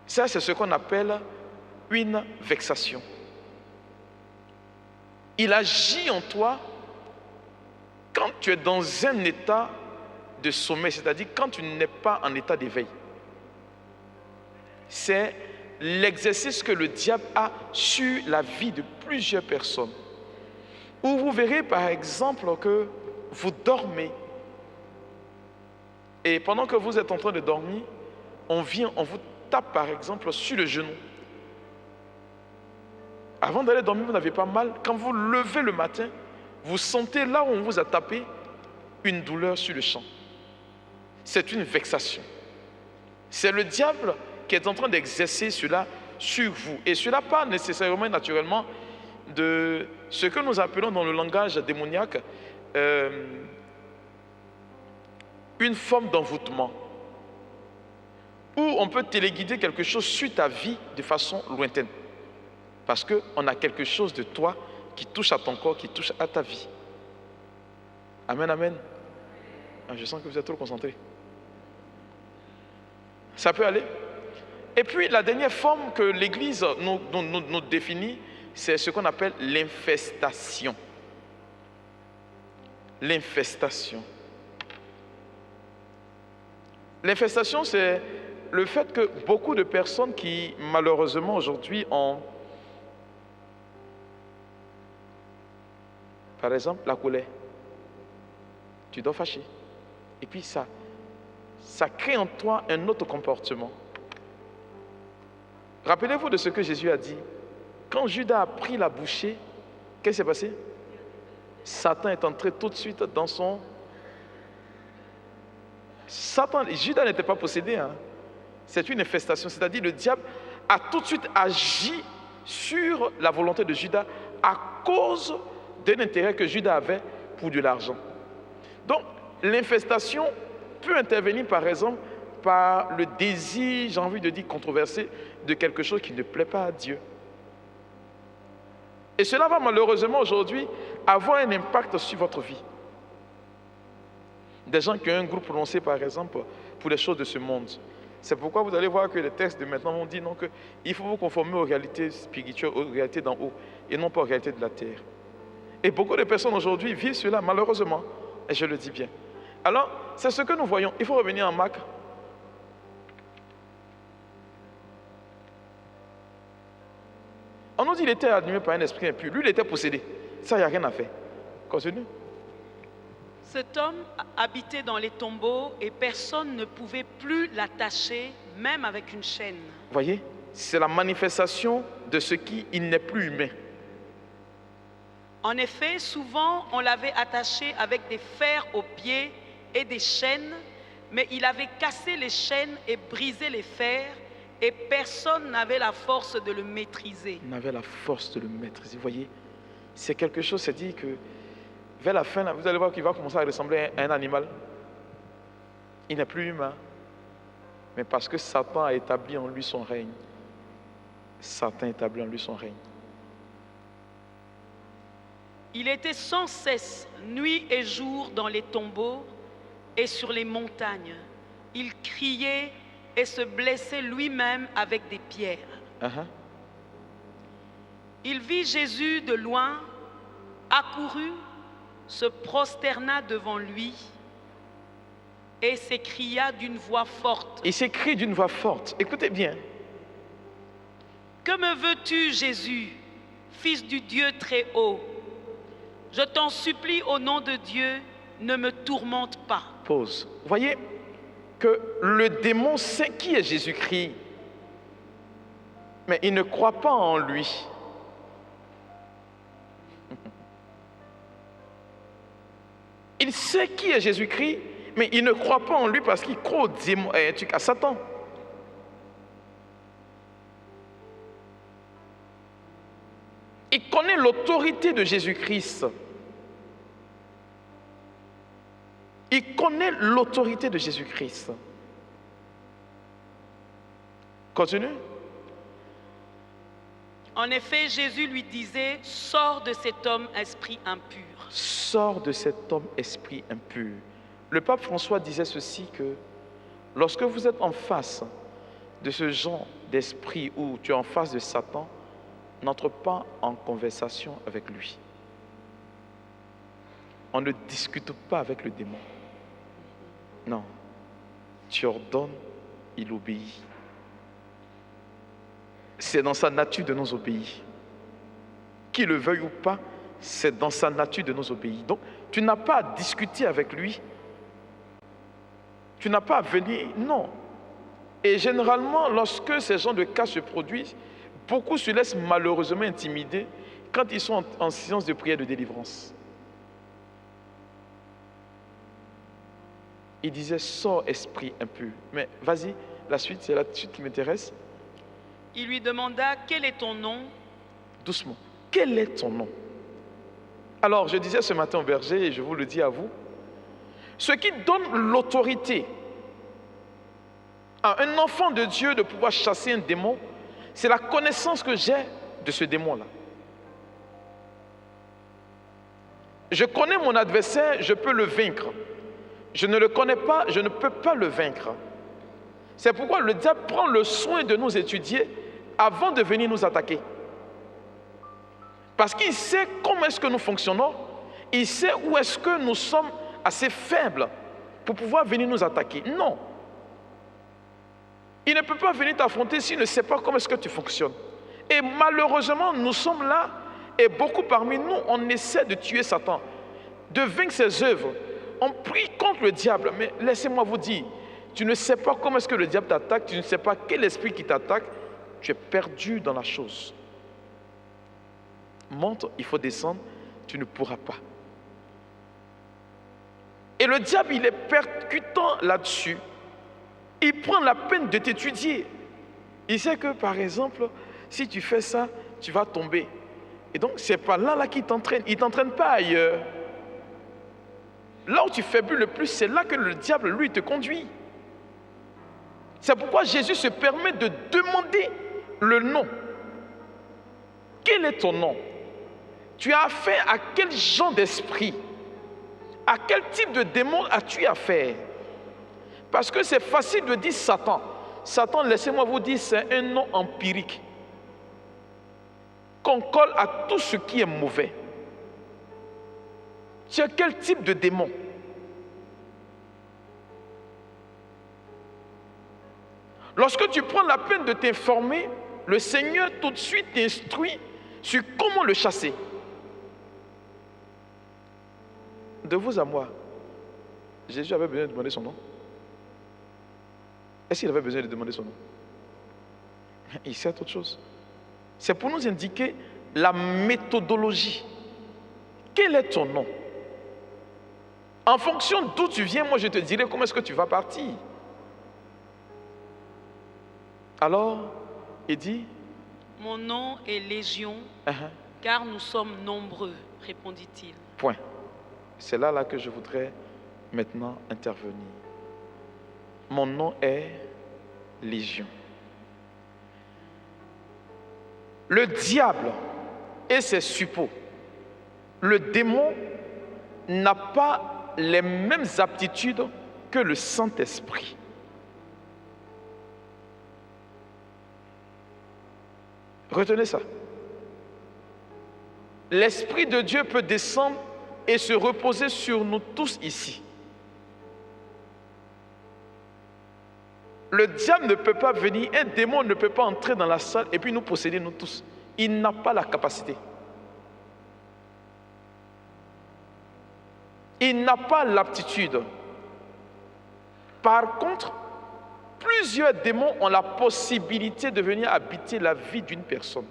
Ça, c'est ce qu'on appelle une vexation. Il agit en toi quand tu es dans un état de sommeil, c'est-à-dire quand tu n'es pas en état d'éveil. C'est l'exercice que le diable a sur la vie de plusieurs personnes. Où vous verrez par exemple que vous dormez et pendant que vous êtes en train de dormir, on vous tape par exemple sur le genou. Avant d'aller dormir, vous n'avez pas mal. Quand vous levez le matin, vous sentez là où on vous a tapé une douleur sur le champ. C'est une vexation. C'est le diable qui est en train d'exercer cela sur vous. Et cela pas nécessairement naturellement de ce que nous appelons dans le langage démoniaque une forme d'envoûtement, où on peut téléguider quelque chose sur ta vie de façon lointaine. Parce qu'on a quelque chose de toi qui touche à ton corps, qui touche à ta vie. Amen, amen. Ah, je sens que vous êtes trop concentrés. Ça peut aller. Et puis la dernière forme que l'Église nous définit, c'est ce qu'on appelle l'infestation. L'infestation. L'infestation, c'est le fait que beaucoup de personnes qui, malheureusement, aujourd'hui ont, par exemple, la colère. Tu dois fâcher. Et puis ça crée en toi un autre comportement. Rappelez-vous de ce que Jésus a dit. Quand Judas a pris la bouchée, qu'est-ce qui s'est passé? Satan est entré tout de suite dans son... Judas n'était pas possédé. C'est une infestation. C'est-à-dire le diable a tout de suite agi sur la volonté de Judas à cause d'un intérêt que Judas avait pour de l'argent. Donc, l'infestation peut intervenir, par exemple, par le désir, j'ai envie de dire controversé, de quelque chose qui ne plaît pas à Dieu. Et cela va malheureusement aujourd'hui avoir un impact sur votre vie. Des gens qui ont un groupe prononcé, par exemple, pour les choses de ce monde. C'est pourquoi vous allez voir que les textes de maintenant vont dire non, qu'il faut vous conformer aux réalités spirituelles, aux réalités d'en haut, et non pas aux réalités de la terre. Et beaucoup de personnes aujourd'hui vivent cela, malheureusement, et je le dis bien. Alors, c'est ce que nous voyons. Il faut revenir en Marc. On nous dit qu'il était animé par un esprit impur. Lui, il était possédé. Ça, il n'y a rien à faire. Continue. Cet homme habitait dans les tombeaux et personne ne pouvait plus l'attacher, même avec une chaîne. Voyez, c'est la manifestation de ce qui n'est plus humain. En effet, souvent, on l'avait attaché avec des fers aux pieds et des chaînes, mais il avait cassé les chaînes et brisé les fers, et personne n'avait la force de le maîtriser. N'avait la force de le maîtriser. Vous voyez, c'est quelque chose, c'est dit que vers la fin, vous allez voir qu'il va commencer à ressembler à un animal. Il n'est plus humain, mais parce que Satan a établi en lui son règne. Satan a établi en lui son règne. Il était sans cesse, nuit et jour, dans les tombeaux et sur les montagnes. Il criait et se blessait lui-même avec des pierres. Il vit Jésus de loin, accourut, se prosterna devant lui et s'écria d'une voix forte. Il s'écrie d'une voix forte. Écoutez bien. Que me veux-tu, Jésus, fils du Dieu très haut? Je t'en supplie au nom de Dieu, ne me tourmente pas. Pause. Vous voyez que le démon sait qui est Jésus-Christ, mais il ne croit pas en lui. Il sait qui est Jésus-Christ, mais il ne croit pas en lui parce qu'il croit au démon, à Satan. Il connaît l'autorité de Jésus-Christ. Il connaît l'autorité de Jésus-Christ. Continue. En effet, Jésus lui disait, « Sors de cet homme, esprit impur. » Sors de cet homme, esprit impur. Le pape François disait ceci, que lorsque vous êtes en face de ce genre d'esprit où tu es en face de Satan, n'entre pas en conversation avec lui. On ne discute pas avec le démon. Non. Tu ordonnes, il obéit. C'est dans sa nature de nous obéir. Qu'il le veuille ou pas, c'est dans sa nature de nous obéir. Donc, tu n'as pas à discuter avec lui. Tu n'as pas à venir, non. Et généralement, lorsque ces genres de cas se produisent, beaucoup se laissent malheureusement intimider quand ils sont en séance de prière de délivrance. Il disait, sors esprit impur. Mais vas-y, la suite, c'est la suite qui m'intéresse. Il lui demanda, quel est ton nom? Doucement, quel est ton nom? Alors, je disais ce matin au berger, et je vous le dis à vous, ce qui donne l'autorité à un enfant de Dieu de pouvoir chasser un démon, c'est la connaissance que j'ai de ce démon-là. Je connais mon adversaire, je peux le vaincre. Je ne le connais pas, je ne peux pas le vaincre. C'est pourquoi le diable prend le soin de nous étudier avant de venir nous attaquer. Parce qu'il sait comment est-ce que nous fonctionnons, il sait où est-ce que nous sommes assez faibles pour pouvoir venir nous attaquer. Non. Il ne peut pas venir t'affronter s'il ne sait pas comment est-ce que tu fonctionnes. Et malheureusement, nous sommes là, et beaucoup parmi nous, on essaie de tuer Satan, de vaincre ses œuvres. On prie contre le diable, mais laissez-moi vous dire, tu ne sais pas comment est-ce que le diable t'attaque, tu ne sais pas quel esprit qui t'attaque, tu es perdu dans la chose. Monte, il faut descendre, tu ne pourras pas. Et le diable, il est percutant là-dessus. Il prend la peine de t'étudier. Il sait que, par exemple, si tu fais ça, tu vas tomber. Et donc, c'est pas là qu'il t'entraîne. Il ne t'entraîne pas ailleurs. Là où tu faiblis le plus, c'est là que le diable, lui, te conduit. C'est pourquoi Jésus se permet de demander le nom. Quel est ton nom? Tu as affaire à quel genre d'esprit? À quel type de démon as-tu affaire? Parce que c'est facile de dire Satan. Satan, laissez-moi vous dire, c'est un nom empirique qu'on colle à tout ce qui est mauvais. Tu as quel type de démon? Lorsque tu prends la peine de t'informer, le Seigneur tout de suite t'instruit sur comment le chasser. De vous à moi, Jésus avait besoin de demander son nom? Est-ce qu'il avait besoin de demander son nom? Il sait autre chose. C'est pour nous indiquer la méthodologie. Quel est ton nom? En fonction d'où tu viens, moi je te dirai comment est-ce que tu vas partir. Alors, il dit, mon nom est Légion, car nous sommes nombreux, répondit-il. Point. C'est là que je voudrais maintenant intervenir. Mon nom est Légion. Le diable et ses suppôts, le démon n'a pas les mêmes aptitudes que le Saint-Esprit. Retenez ça. L'Esprit de Dieu peut descendre et se reposer sur nous tous ici. Le diable ne peut pas venir, un démon ne peut pas entrer dans la salle et puis nous posséder nous tous. Il n'a pas la capacité. Il n'a pas l'aptitude. Par contre, plusieurs démons ont la possibilité de venir habiter la vie d'une personne.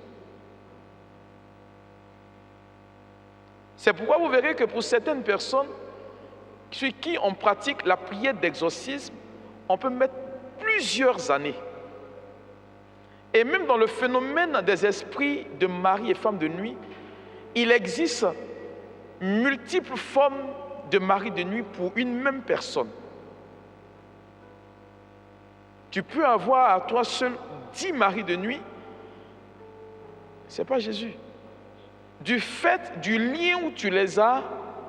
C'est pourquoi vous verrez que pour certaines personnes sur qui on pratique la prière d'exorcisme, on peut mettre plusieurs années. Et même dans le phénomène des esprits de mari et femme de nuit, il existe multiples formes de mari de nuit pour une même personne. Tu peux avoir à toi seul 10 maris de nuit. Ce n'est pas Jésus. Du fait du lien où tu les as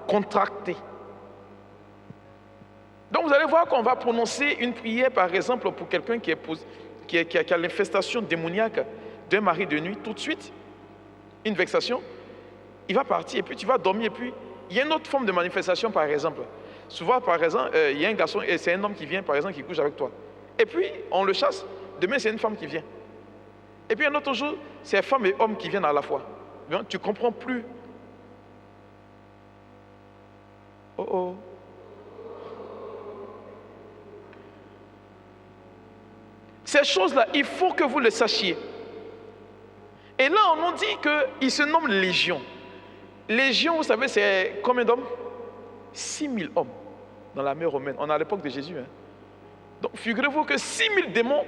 contractés. Donc vous allez voir qu'on va prononcer une prière, par exemple, pour quelqu'un qui a l'infestation démoniaque d'un mari de nuit, tout de suite, une vexation, il va partir et puis tu vas dormir et puis il y a une autre forme de manifestation, par exemple. Souvent, par exemple, il y a un garçon et c'est un homme qui vient, par exemple, qui couche avec toi. Et puis, on le chasse. Demain, c'est une femme qui vient. Et puis, un autre jour, c'est femme et homme qui viennent à la fois. Bien, tu ne comprends plus. Oh oh. Ces choses-là, il faut que vous les sachiez. Et là, on nous dit qu'il se nomme Légion. Légion, vous savez, c'est combien d'hommes? 6000 hommes dans l'armée romaine. On est à l'époque de Jésus. Donc, figurez-vous que 6000 démons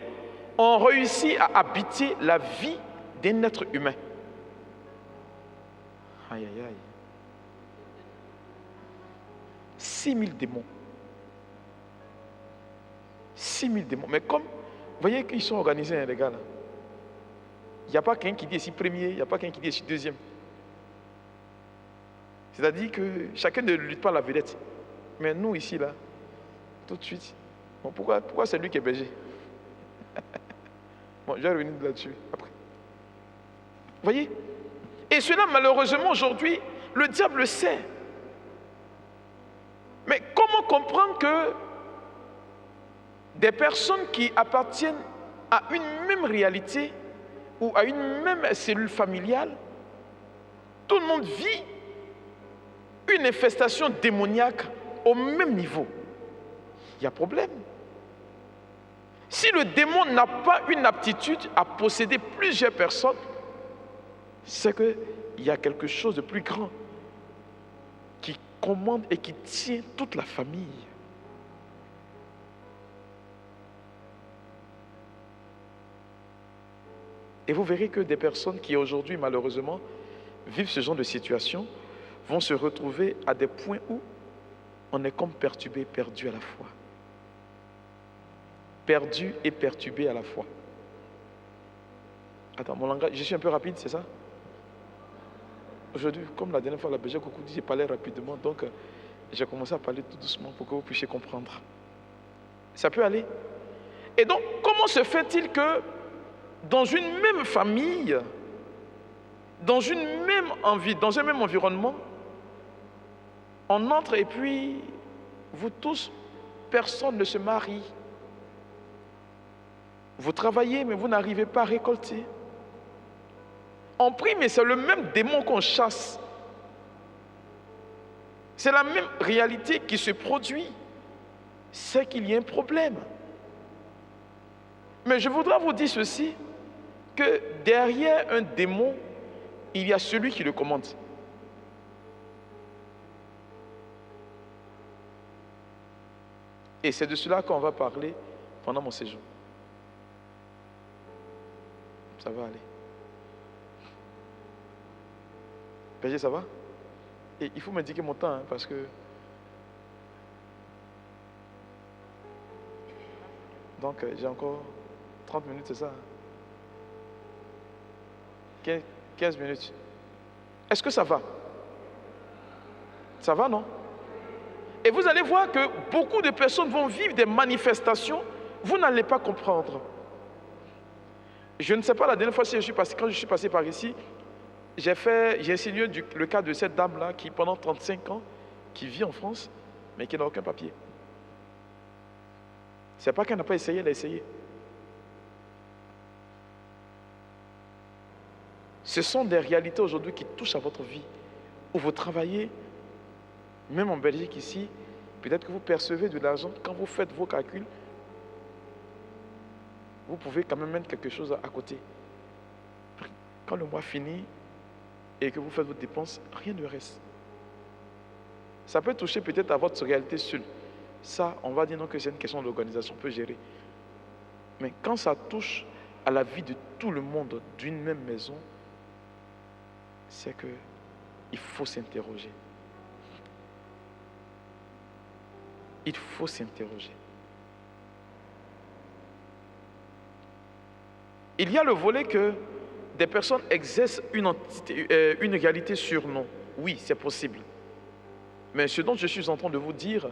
ont réussi à habiter la vie d'un être humain. Aïe, aïe, aïe. 6000 démons. 6000 démons. Mais comme, vous voyez qu'ils sont organisés, les gars, là. Il n'y a pas quelqu'un qui dit ici premier, il n'y a pas quelqu'un qui dit ici deuxième. C'est-à-dire que chacun ne lutte pas la vedette. Mais nous, ici, là, tout de suite, bon, pourquoi c'est lui qui est berger? Bon, je vais revenir là-dessus après. Vous voyez? Et cela, malheureusement, aujourd'hui, le diable le sait. Mais comment comprendre que des personnes qui appartiennent à une même réalité ou à une même cellule familiale, tout le monde vit une infestation démoniaque au même niveau? Il y a problème. Si le démon n'a pas une aptitude à posséder plusieurs personnes, c'est qu'il y a quelque chose de plus grand qui commande et qui tient toute la famille. Et vous verrez que des personnes qui aujourd'hui, malheureusement, vivent ce genre de situation, vont se retrouver à des points où on est comme perturbé, perdu à la fois. Perdu et perturbé à la fois. Attends, mon langage, je suis un peu rapide, c'est ça? Aujourd'hui, comme la dernière fois, la BG Coucou dit, j'ai parlé rapidement, donc j'ai commencé à parler tout doucement pour que vous puissiez comprendre. Ça peut aller. Et donc, comment se fait-il que dans une même famille, dans une même envie, dans un même environnement, on entre et puis, vous tous, personne ne se marie. Vous travaillez, mais vous n'arrivez pas à récolter. On prie, mais c'est le même démon qu'on chasse. C'est la même réalité qui se produit. C'est qu'il y a un problème. Mais je voudrais vous dire ceci, que derrière un démon, il y a celui qui le commande. Et c'est de cela qu'on va parler pendant mon séjour. Ça va aller. PG, ça va? Et il faut m'indiquer mon temps, parce que... Donc, j'ai encore 30 minutes, c'est ça? 15 minutes. Est-ce que ça va? Ça va, non? Et vous allez voir que beaucoup de personnes vont vivre des manifestations, vous n'allez pas comprendre. Je ne sais pas la dernière fois quand je suis passé par ici, j'ai enseigné le cas de cette dame-là qui, pendant 35 ans, qui vit en France, mais qui n'a aucun papier. Ce n'est pas qu'elle n'a pas essayé, elle a essayé. Ce sont des réalités aujourd'hui qui touchent à votre vie, où vous travaillez, même en Belgique ici, peut-être que vous percevez de l'argent, quand vous faites vos calculs, vous pouvez quand même mettre quelque chose à côté. Quand le mois finit et que vous faites vos dépenses, rien ne reste. Ça peut toucher peut-être à votre réalité seule. Ça, on va dire non que c'est une question d'organisation, on peut gérer. Mais quand ça touche à la vie de tout le monde d'une même maison, c'est qu'il faut s'interroger. Il faut s'interroger. Il y a le volet que des personnes exercent une réalité sur nous. Oui, c'est possible. Mais ce dont je suis en train de vous dire,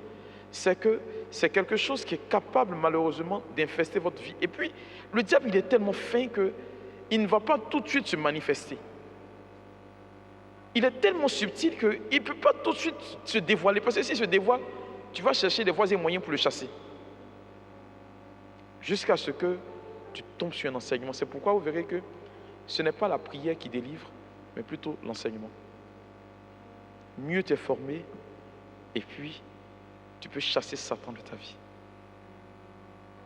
c'est que c'est quelque chose qui est capable malheureusement d'infester votre vie. Et puis, le diable, il est tellement fin qu'il ne va pas tout de suite se manifester. Il est tellement subtil qu'il ne peut pas tout de suite se dévoiler. Parce que s'il se dévoile, tu vas chercher des voies et moyens pour le chasser. Jusqu'à ce que tu tombes sur un enseignement. C'est pourquoi vous verrez que ce n'est pas la prière qui délivre, mais plutôt l'enseignement. Mieux tu es formé, et puis tu peux chasser Satan de ta vie.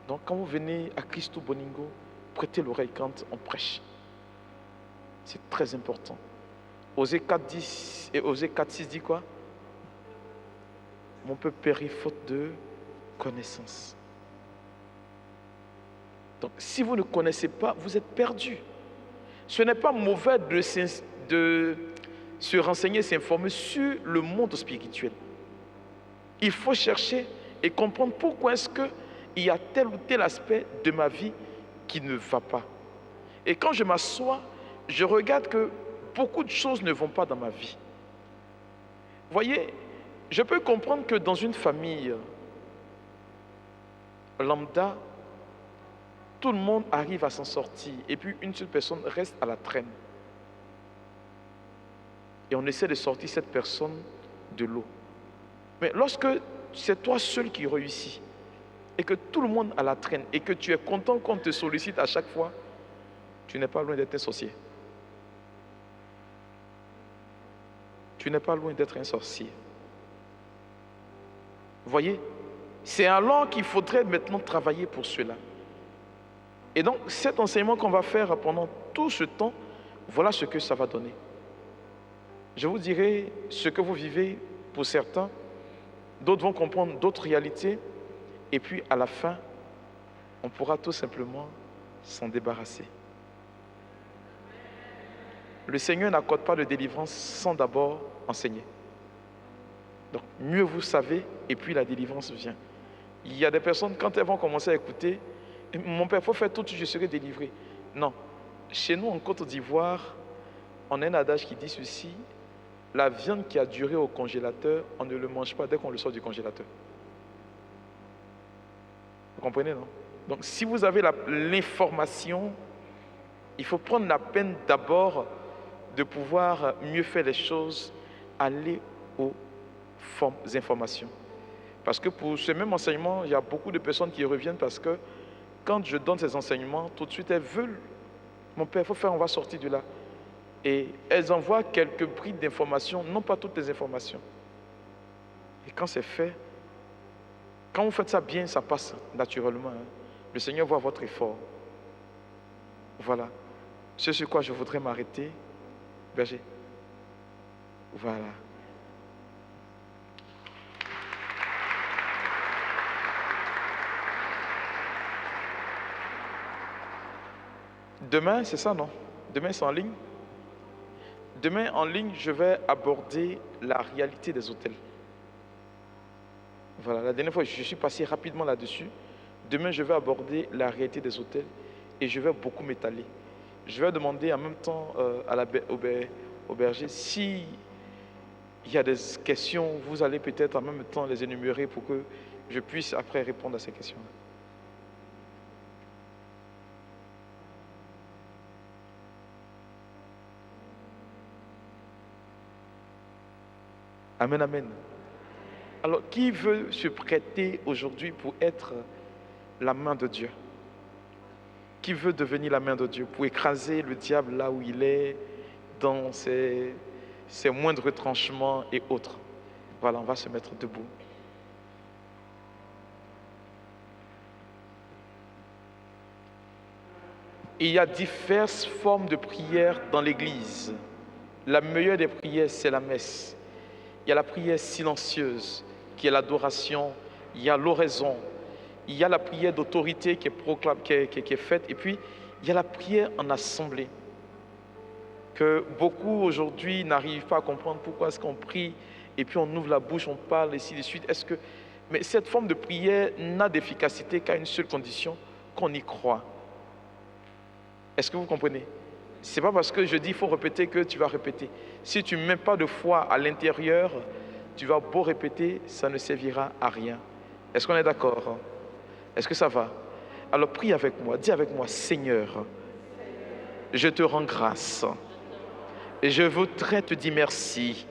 Donc quand vous venez à Christo Boningo, prêtez l'oreille quand on prêche. C'est très important. Osée 4:10 et Osée 4:6 dit quoi? Mon peuple périt faute de connaissance. Donc, si vous ne connaissez pas, vous êtes perdu. Ce n'est pas mauvais de se renseigner, s'informer sur le monde spirituel. Il faut chercher et comprendre pourquoi est-ce qu'il y a tel ou tel aspect de ma vie qui ne va pas. Et quand je m'assois, je regarde que beaucoup de choses ne vont pas dans ma vie. Vous voyez, je peux comprendre que dans une famille lambda, tout le monde arrive à s'en sortir et puis une seule personne reste à la traîne. Et on essaie de sortir cette personne de l'eau. Mais lorsque c'est toi seul qui réussis et que tout le monde à la traîne et que tu es content qu'on te sollicite à chaque fois, tu n'es pas loin d'être un sorcier. Tu n'es pas loin d'être un sorcier. Vous voyez? C'est alors qu'il faudrait maintenant travailler pour cela. Et donc, cet enseignement qu'on va faire pendant tout ce temps, voilà ce que ça va donner. Je vous dirai ce que vous vivez pour certains, d'autres vont comprendre d'autres réalités, et puis à la fin, on pourra tout simplement s'en débarrasser. Le Seigneur n'accorde pas de délivrance sans d'abord enseigner. Donc, mieux vous savez, et puis la délivrance vient. Il y a des personnes, quand elles vont commencer à écouter, mon père, il faut faire tout de suite, je serai délivré. Non. Chez nous, en Côte d'Ivoire, on a un adage qui dit ceci: la viande qui a duré au congélateur, on ne le mange pas dès qu'on le sort du congélateur. Vous comprenez, non? Donc, si vous avez l'information, il faut prendre la peine d'abord de pouvoir mieux faire les choses, aller aux informations. Parce que pour ce même enseignement, il y a beaucoup de personnes qui reviennent parce que quand je donne ces enseignements, tout de suite, elles veulent. Mon père, il faut faire, on va sortir de là. Et elles envoient quelques brides d'informations, non pas toutes les informations. Et quand c'est fait, quand vous faites ça bien, ça passe naturellement. Hein. Le Seigneur voit votre effort. Voilà. C'est sur quoi je voudrais m'arrêter. Berger. Voilà. Demain, c'est ça, non? Demain, c'est en ligne? Demain, en ligne, je vais aborder la réalité des hôtels. Voilà, la dernière fois, je suis passé rapidement là-dessus. Demain, je vais aborder la réalité des hôtels et je vais beaucoup m'étaler. Je vais demander en même temps au berger s'il y a des questions, vous allez peut-être en même temps les énumérer pour que je puisse après répondre à ces questions. Amen, amen. Alors, qui veut se prêter aujourd'hui pour être la main de Dieu? Qui veut devenir la main de Dieu pour écraser le diable là où il est, dans ses moindres retranchements et autres? Voilà, on va se mettre debout. Il y a diverses formes de prière dans l'Église. La meilleure des prières, c'est la messe. Il y a la prière silencieuse, qui est l'adoration. Il y a l'oraison. Il y a la prière d'autorité qui est faite. Et puis, il y a la prière en assemblée. Que beaucoup aujourd'hui n'arrivent pas à comprendre pourquoi est-ce qu'on prie et puis on ouvre la bouche, on parle et ainsi de suite. Mais cette forme de prière n'a d'efficacité qu'à une seule condition, qu'on y croit. Est-ce que vous comprenez? Ce n'est pas parce que je dis qu'il faut répéter que tu vas répéter. Si tu ne mets pas de foi à l'intérieur, tu vas beau répéter, ça ne servira à rien. Est-ce qu'on est d'accord? Est-ce que ça va? Alors prie avec moi, dis avec moi, Seigneur, je te rends grâce. Et je voudrais te dire merci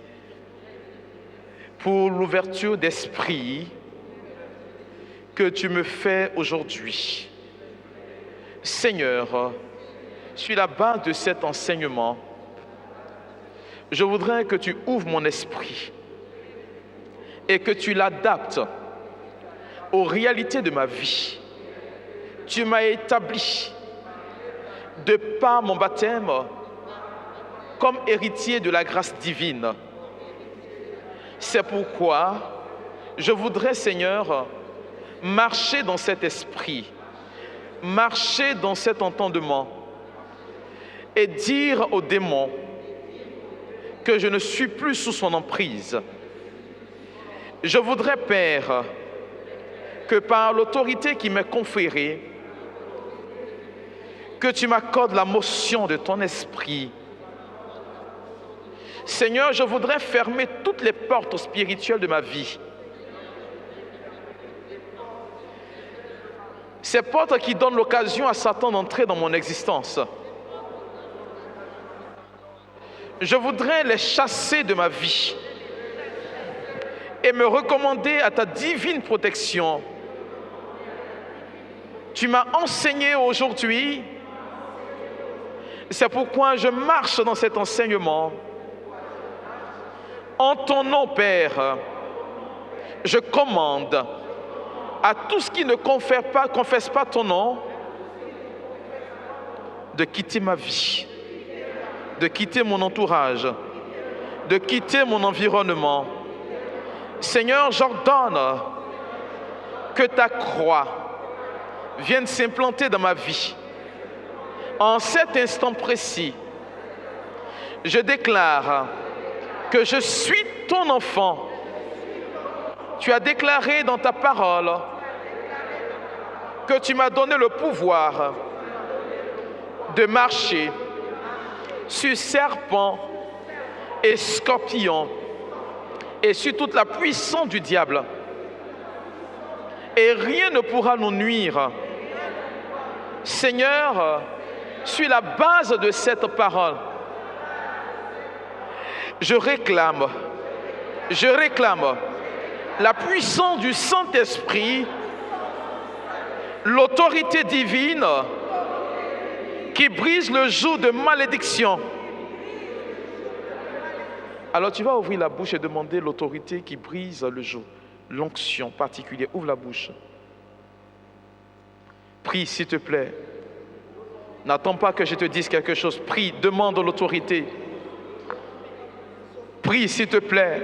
pour l'ouverture d'esprit que tu me fais aujourd'hui. Seigneur, sur la base de cet enseignement, je voudrais que tu ouvres mon esprit et que tu l'adaptes aux réalités de ma vie. Tu m'as établi de par mon baptême comme héritier de la grâce divine. C'est pourquoi je voudrais, Seigneur, marcher dans cet esprit, marcher dans cet entendement et dire au démon que je ne suis plus sous son emprise. Je voudrais, Père, que par l'autorité qui m'est conférée, que tu m'accordes la motion de ton esprit. Seigneur, je voudrais fermer toutes les portes spirituelles de ma vie. Ces portes qui donnent l'occasion à Satan d'entrer dans mon existence. Je voudrais les chasser de ma vie et me recommander à ta divine protection. Tu m'as enseigné aujourd'hui, c'est pourquoi je marche dans cet enseignement. En ton nom, Père, je commande à tout ce qui ne confesse pas ton nom de quitter ma vie, de quitter mon entourage, de quitter mon environnement. Seigneur, j'ordonne que ta croix vienne s'implanter dans ma vie. En cet instant précis, je déclare que je suis ton enfant. Tu as déclaré dans ta parole que tu m'as donné le pouvoir de marcher sur serpents et scorpions, et sur toute la puissance du diable. Et rien ne pourra nous nuire. Seigneur, sur la base de cette parole, je réclame la puissance du Saint-Esprit, l'autorité divine qui brise le joug de malédiction. Alors tu vas ouvrir la bouche et demander l'autorité qui brise le joug, l'onction particulière. Ouvre la bouche. Prie s'il te plaît. N'attends pas que je te dise quelque chose. Prie, demande l'autorité. Prie s'il te plaît.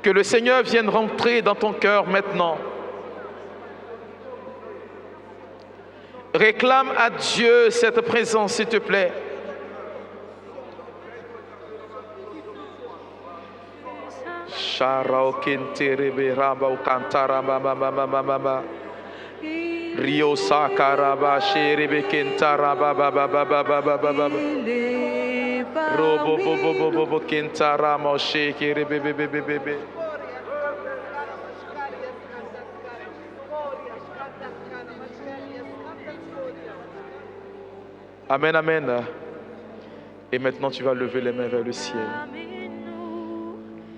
Que le Seigneur vienne rentrer dans ton cœur maintenant. Réclame à Dieu cette présence s'il te plaît. Rio Sakaraba Sherebe Kentara Baba Baba Baba Baba Robo Bobo Bobo Kentara Moshe Kerebe Bebe. Amen, amen. Et maintenant tu vas lever les mains vers le ciel.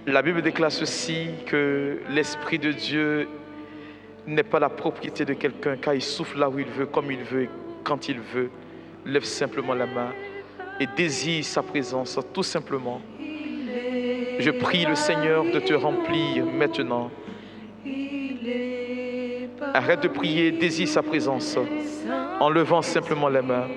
La Bible déclare ceci, que l'Esprit de Dieu n'est pas la propriété de quelqu'un, car il souffle là où il veut, comme il veut, quand il veut. Lève simplement la main et désire sa présence, tout simplement. Je prie le Seigneur de te remplir maintenant. Arrête de prier, désire sa présence, en levant simplement les mains.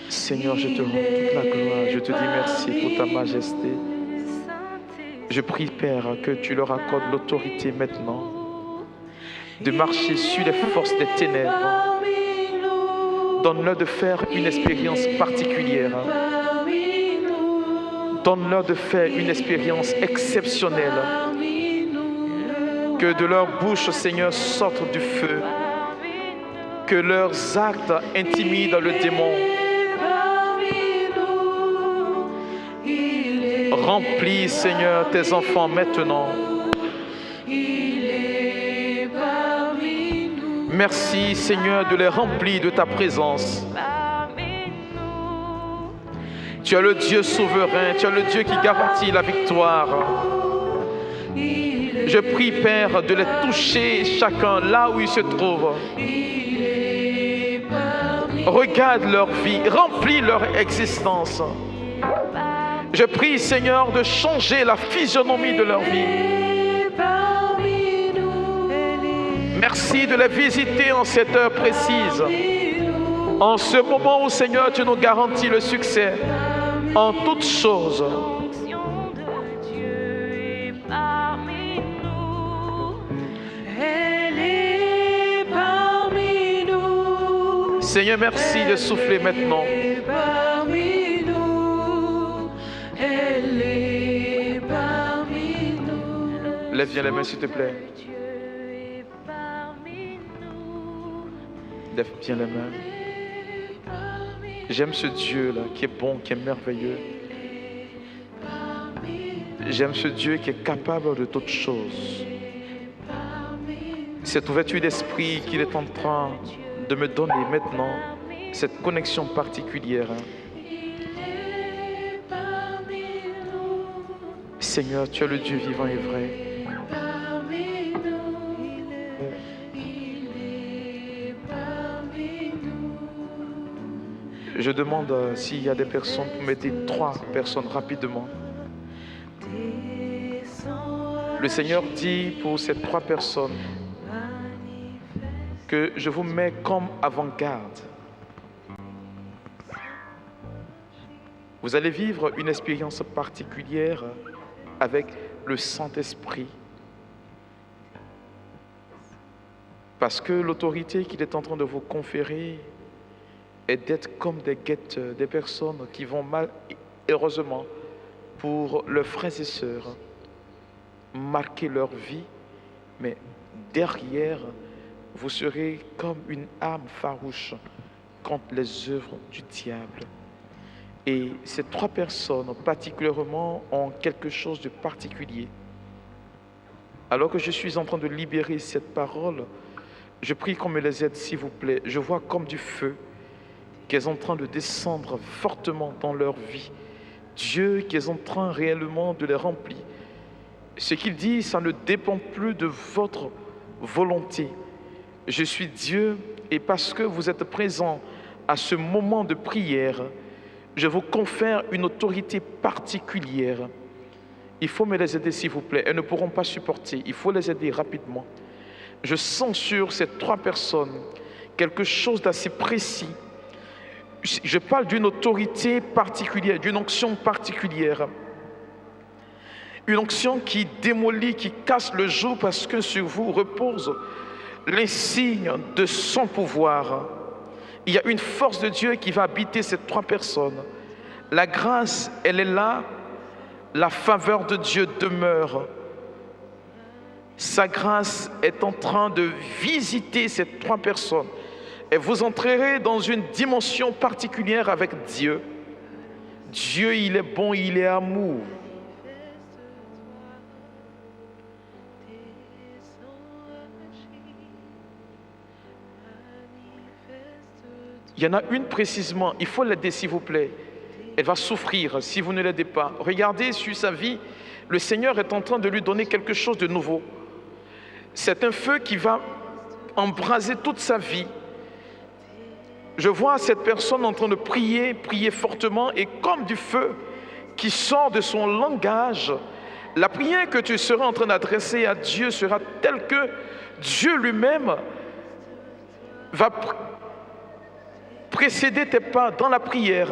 Seigneur, je te rends toute la gloire. Je te dis merci pour ta majesté. Je prie, Père, que tu leur accordes l'autorité maintenant de marcher sur les forces des ténèbres. Donne-leur de faire une expérience particulière. Donne-leur de faire une expérience exceptionnelle. Que de leur bouche, Seigneur, sorte du feu. Que leurs actes intimident le démon. Remplis, Seigneur, tes enfants maintenant. Merci, Seigneur, de les remplir de ta présence. Tu es le Dieu souverain, tu es le Dieu qui garantit la victoire. Je prie, Père, de les toucher chacun là où ils se trouvent. Regarde leur vie, remplis leur existence. Je prie, Seigneur, de changer la physionomie de leur vie. Merci de les visiter en cette heure précise. En ce moment où, Seigneur, tu nous garantis le succès en toutes choses. Seigneur, merci de souffler maintenant. Lève bien les mains, s'il te plaît. Lève bien les mains. J'aime ce Dieu-là qui est bon, qui est merveilleux. J'aime ce Dieu qui est capable de toutes choses. Cette ouverture d'esprit qu'il est en train de me donner maintenant, cette connexion particulière. Seigneur, tu es le Dieu vivant et vrai. Je demande s'il y a des personnes, pour m'aider 3 personnes rapidement. Le Seigneur dit pour ces 3 personnes que je vous mets comme avant-garde. Vous allez vivre une expérience particulière avec le Saint-Esprit. Parce que l'autorité qu'il est en train de vous conférer est d'être comme des guetteurs, des personnes qui vont mal, heureusement, pour leurs frères et sœurs. marquer leur vie, mais derrière, vous serez comme une arme farouche contre les œuvres du diable. Et ces 3 personnes particulièrement ont quelque chose de particulier. Alors que je suis en train de libérer cette parole, je prie qu'on me les aide, s'il vous plaît. Je vois comme du feu qui est en train de descendre fortement dans leur vie. Dieu qui est en train réellement de les remplir. Ce qu'il dit, ça ne dépend plus de votre volonté. Je suis Dieu et parce que vous êtes présents à ce moment de prière, je vous confère une autorité particulière. Il faut me les aider, s'il vous plaît. Elles ne pourront pas supporter. Il faut les aider rapidement. Je sens sur ces 3 personnes quelque chose d'assez précis. Je parle d'une autorité particulière, d'une onction particulière. Une onction qui démolit, qui casse le joug parce que sur vous repose l'insigne de son pouvoir. Il y a une force de Dieu qui va habiter ces 3 personnes. La grâce, elle est là. La faveur de Dieu demeure. Sa grâce est en train de visiter ces 3 personnes. Et vous entrerez dans une dimension particulière avec Dieu. Dieu, il est bon, il est amour. Il y en a une précisément, il faut l'aider s'il vous plaît. Elle va souffrir si vous ne l'aidez pas. Regardez sur sa vie, le Seigneur est en train de lui donner quelque chose de nouveau. C'est un feu qui va embraser toute sa vie. Je vois cette personne en train de prier, prier fortement et comme du feu qui sort de son langage, la prière que tu seras en train d'adresser à Dieu sera telle que Dieu lui-même va précéder tes pas dans la prière.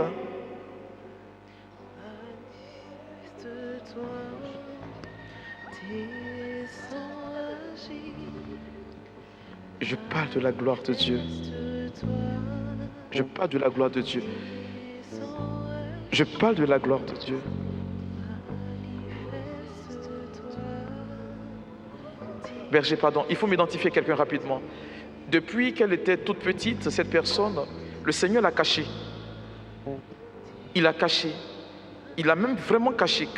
Je parle de la gloire de Dieu. Je parle de la gloire de Dieu. Je parle de la gloire de Dieu. Berger, pardon, il faut m'identifier quelqu'un rapidement. Depuis qu'elle était toute petite, cette personne, le Seigneur l'a cachée. Il l'a cachée. Il a même vraiment caché.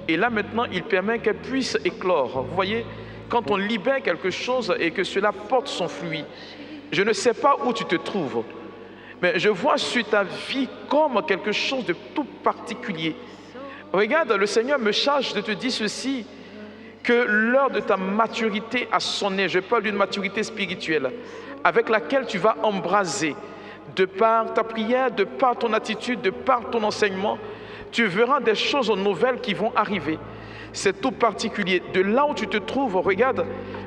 Et là maintenant, il permet qu'elle puisse éclore. Vous voyez, quand on libère quelque chose et que cela porte son fruit, je ne sais pas où tu te trouves, mais je vois sur ta vie comme quelque chose de tout particulier. Regarde, le Seigneur me charge de te dire ceci, que l'heure de ta maturité a sonné. Je parle d'une maturité spirituelle avec laquelle tu vas embraser. De par ta prière, de par ton attitude, de par ton enseignement, tu verras des choses nouvelles qui vont arriver. C'est tout particulier. De là où tu te trouves, regarde,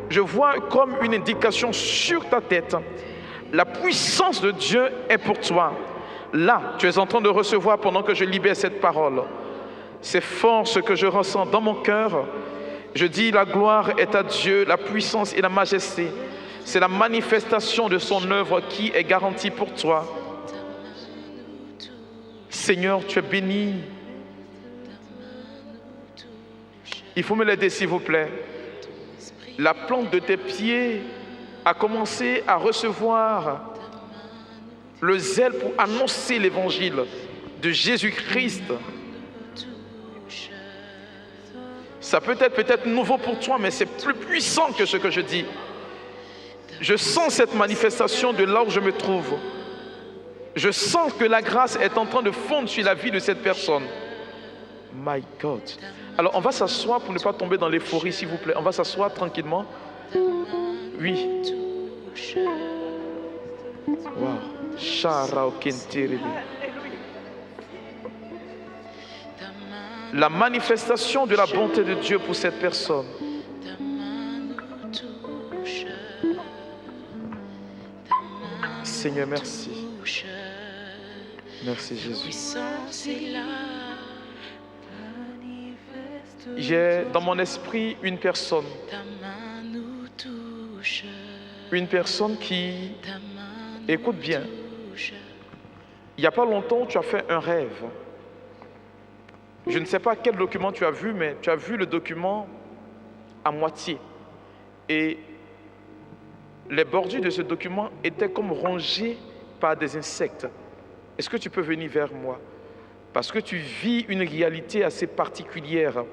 je vois comme une indication sur ta tête. La puissance de Dieu est pour toi. Là, tu es en train de recevoir pendant que je libère cette parole. Ces forces que je ressens dans mon cœur, je dis la gloire est à Dieu, la puissance et la majesté. C'est la manifestation de son œuvre qui est garantie pour toi. Seigneur, tu es béni. Il faut me l'aider, s'il vous plaît. La plante de tes pieds a commencé à recevoir le zèle pour annoncer l'évangile de Jésus-Christ. Ça peut être nouveau pour toi, mais c'est plus puissant que ce que je dis. Je sens cette manifestation de là où je me trouve. Je sens que la grâce est en train de fondre sur la vie de cette personne. My God. Alors, on va s'asseoir pour ne pas tomber dans l'euphorie, s'il vous plaît. On va s'asseoir tranquillement. Oui. Wow. La manifestation de la bonté de Dieu pour cette personne. Seigneur, merci. Merci Jésus. J'ai dans mon esprit une personne qui, écoute bien, il n'y a pas longtemps tu as fait un rêve. Je ne sais pas quel document tu as vu, mais tu as vu le document à moitié. Et les bordures de ce document étaient comme rongées par des insectes. Est-ce que tu peux venir vers moi? Parce que tu vis une réalité assez particulière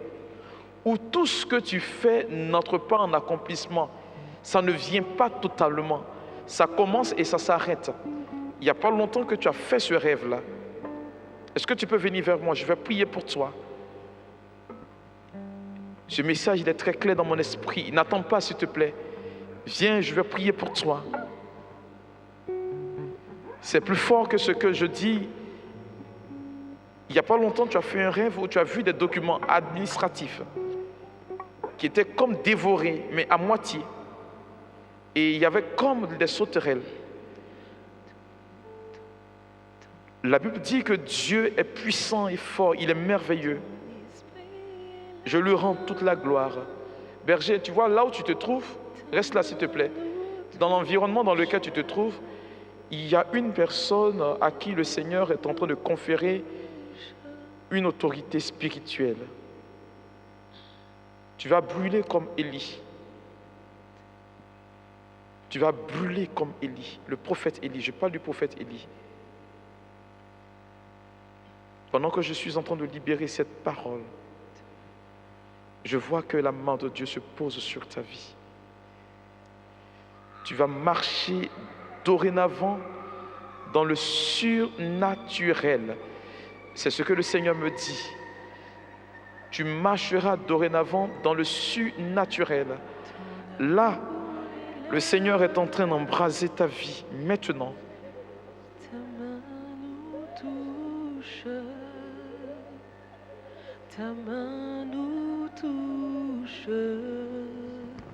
où tout ce que tu fais n'entre pas en accomplissement. Ça ne vient pas totalement. Ça commence et ça s'arrête. Il n'y a pas longtemps que tu as fait ce rêve-là. Est-ce que tu peux venir vers moi? Je vais prier pour toi. Ce message, il est très clair dans mon esprit. N'attends pas, s'il te plaît. Viens, je vais prier pour toi. C'est plus fort que ce que je dis. Il n'y a pas longtemps, tu as fait un rêve où tu as vu des documents administratifs qui étaient comme dévorés, mais à moitié. Et il y avait comme des sauterelles. La Bible dit que Dieu est puissant et fort, il est merveilleux. Je lui rends toute la gloire. Berger, tu vois, là où tu te trouves, reste là s'il te plaît. Dans l'environnement dans lequel tu te trouves, il y a une personne à qui le Seigneur est en train de conférer une autorité spirituelle. Tu vas brûler comme Élie. Tu vas brûler comme Élie, le prophète Élie. Je parle du prophète Élie. Pendant que je suis en train de libérer cette parole, je vois que la main de Dieu se pose sur ta vie. Tu vas marcher dorénavant dans le surnaturel. C'est ce que le Seigneur me dit. Tu marcheras dorénavant dans le surnaturel. Là, le Seigneur est en train d'embraser ta vie maintenant. Ta main nous touche. Ta main nous touche.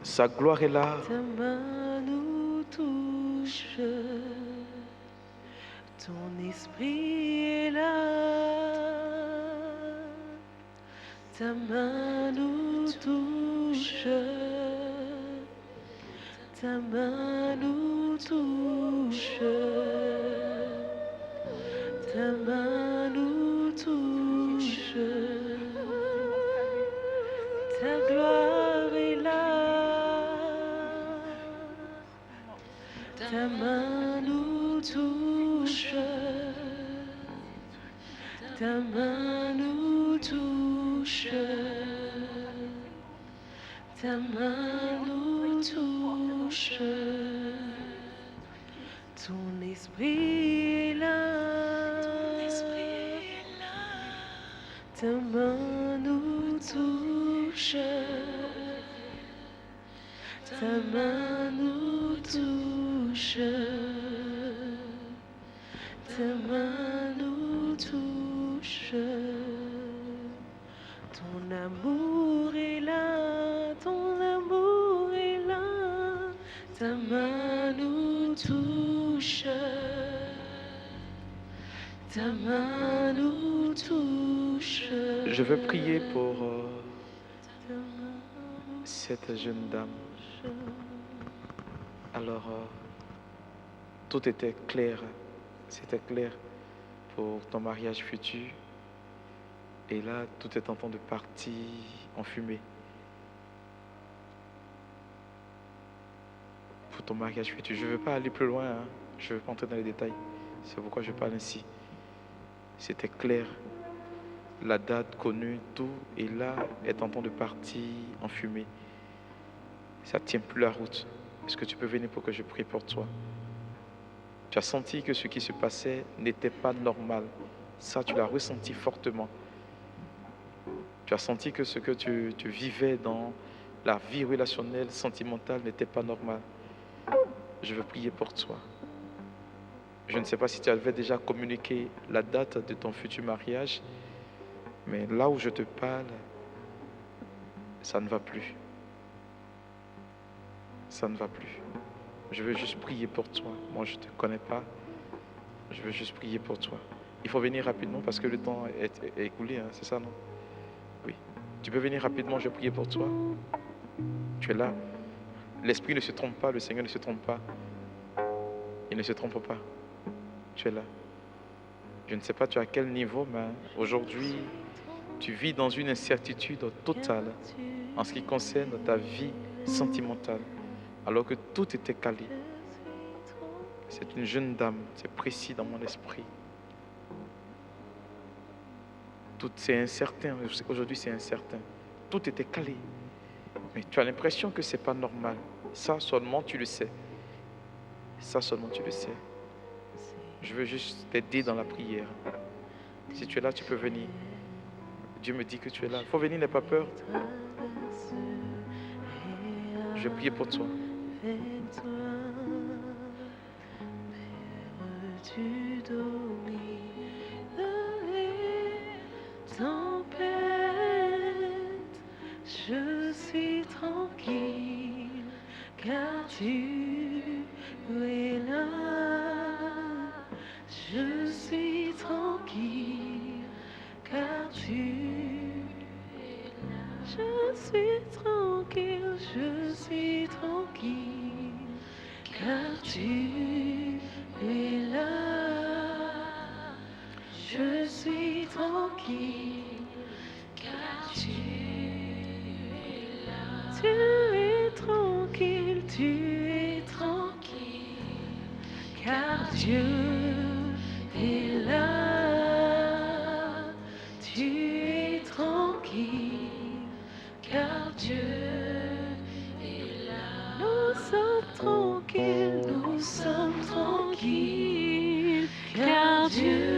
Sa gloire est là. Ta main nous touche. Ton esprit est là. Ta main nous touche. Ta main nous touche. Ta main nous touche. Ta gloire est là. Ta main nous touche. Ta main nous touche. Ta main nous touche. Ton esprit est là. Ta main nous touche. Ta main nous touche. Ta main nous touche. Ton amour est là. Ton amour est là. Ta main nous touche. Ta main nous touche. Je veux prier pour cette jeune dame. Alors, tout était clair. C'était clair pour ton mariage futur. Et là, tout est en train de partir en fumée. Pour ton mariage futur. Je ne veux pas aller plus loin. Je ne veux pas entrer dans les détails. C'est pourquoi je parle ainsi. C'était clair. La date connue, tout, et là, est en train de partir en fumée. Ça ne tient plus la route. Est-ce que tu peux venir pour que je prie pour toi? Tu as senti que ce qui se passait n'était pas normal. Ça, tu l'as ressenti fortement. Tu as senti que ce que tu vivais dans la vie relationnelle, sentimentale, n'était pas normal. Je veux prier pour toi. Je ne sais pas si tu avais déjà communiqué la date de ton futur mariage, mais là où je te parle, ça ne va plus. Ça ne va plus. Je veux juste prier pour toi. Moi, je ne te connais pas. Je veux juste prier pour toi. Il faut venir rapidement parce que le temps est écoulé, c'est ça, non? Oui. Tu peux venir rapidement, je vais prier pour toi. Tu es là. L'Esprit ne se trompe pas, le Seigneur ne se trompe pas. Il ne se trompe pas. Tu es là. Je ne sais pas tu es à quel niveau, mais aujourd'hui, Tu vis dans une incertitude totale en ce qui concerne ta vie sentimentale, alors que tout était calé. C'est une jeune dame, c'est précis dans mon esprit. Tout c'est incertain, aujourd'hui c'est incertain. Tout était calé. Mais tu as l'impression que ce n'est pas normal. Ça seulement tu le sais. Ça seulement tu le sais. Je veux juste t'aider dans la prière. Si tu es là, tu peux venir. Dieu me dit que tu es là. Il faut venir, n'aie pas peur. Je vais prier pour toi. Je suis tranquille, car tu es là. Je suis tranquille, car tu es là. Je suis tranquille, car tu es là. Je suis tranquille, car tu es là. Tu es tranquille, car Dieu est là. Tu es tranquille, car Dieu est là. Nous sommes tranquilles, car Dieu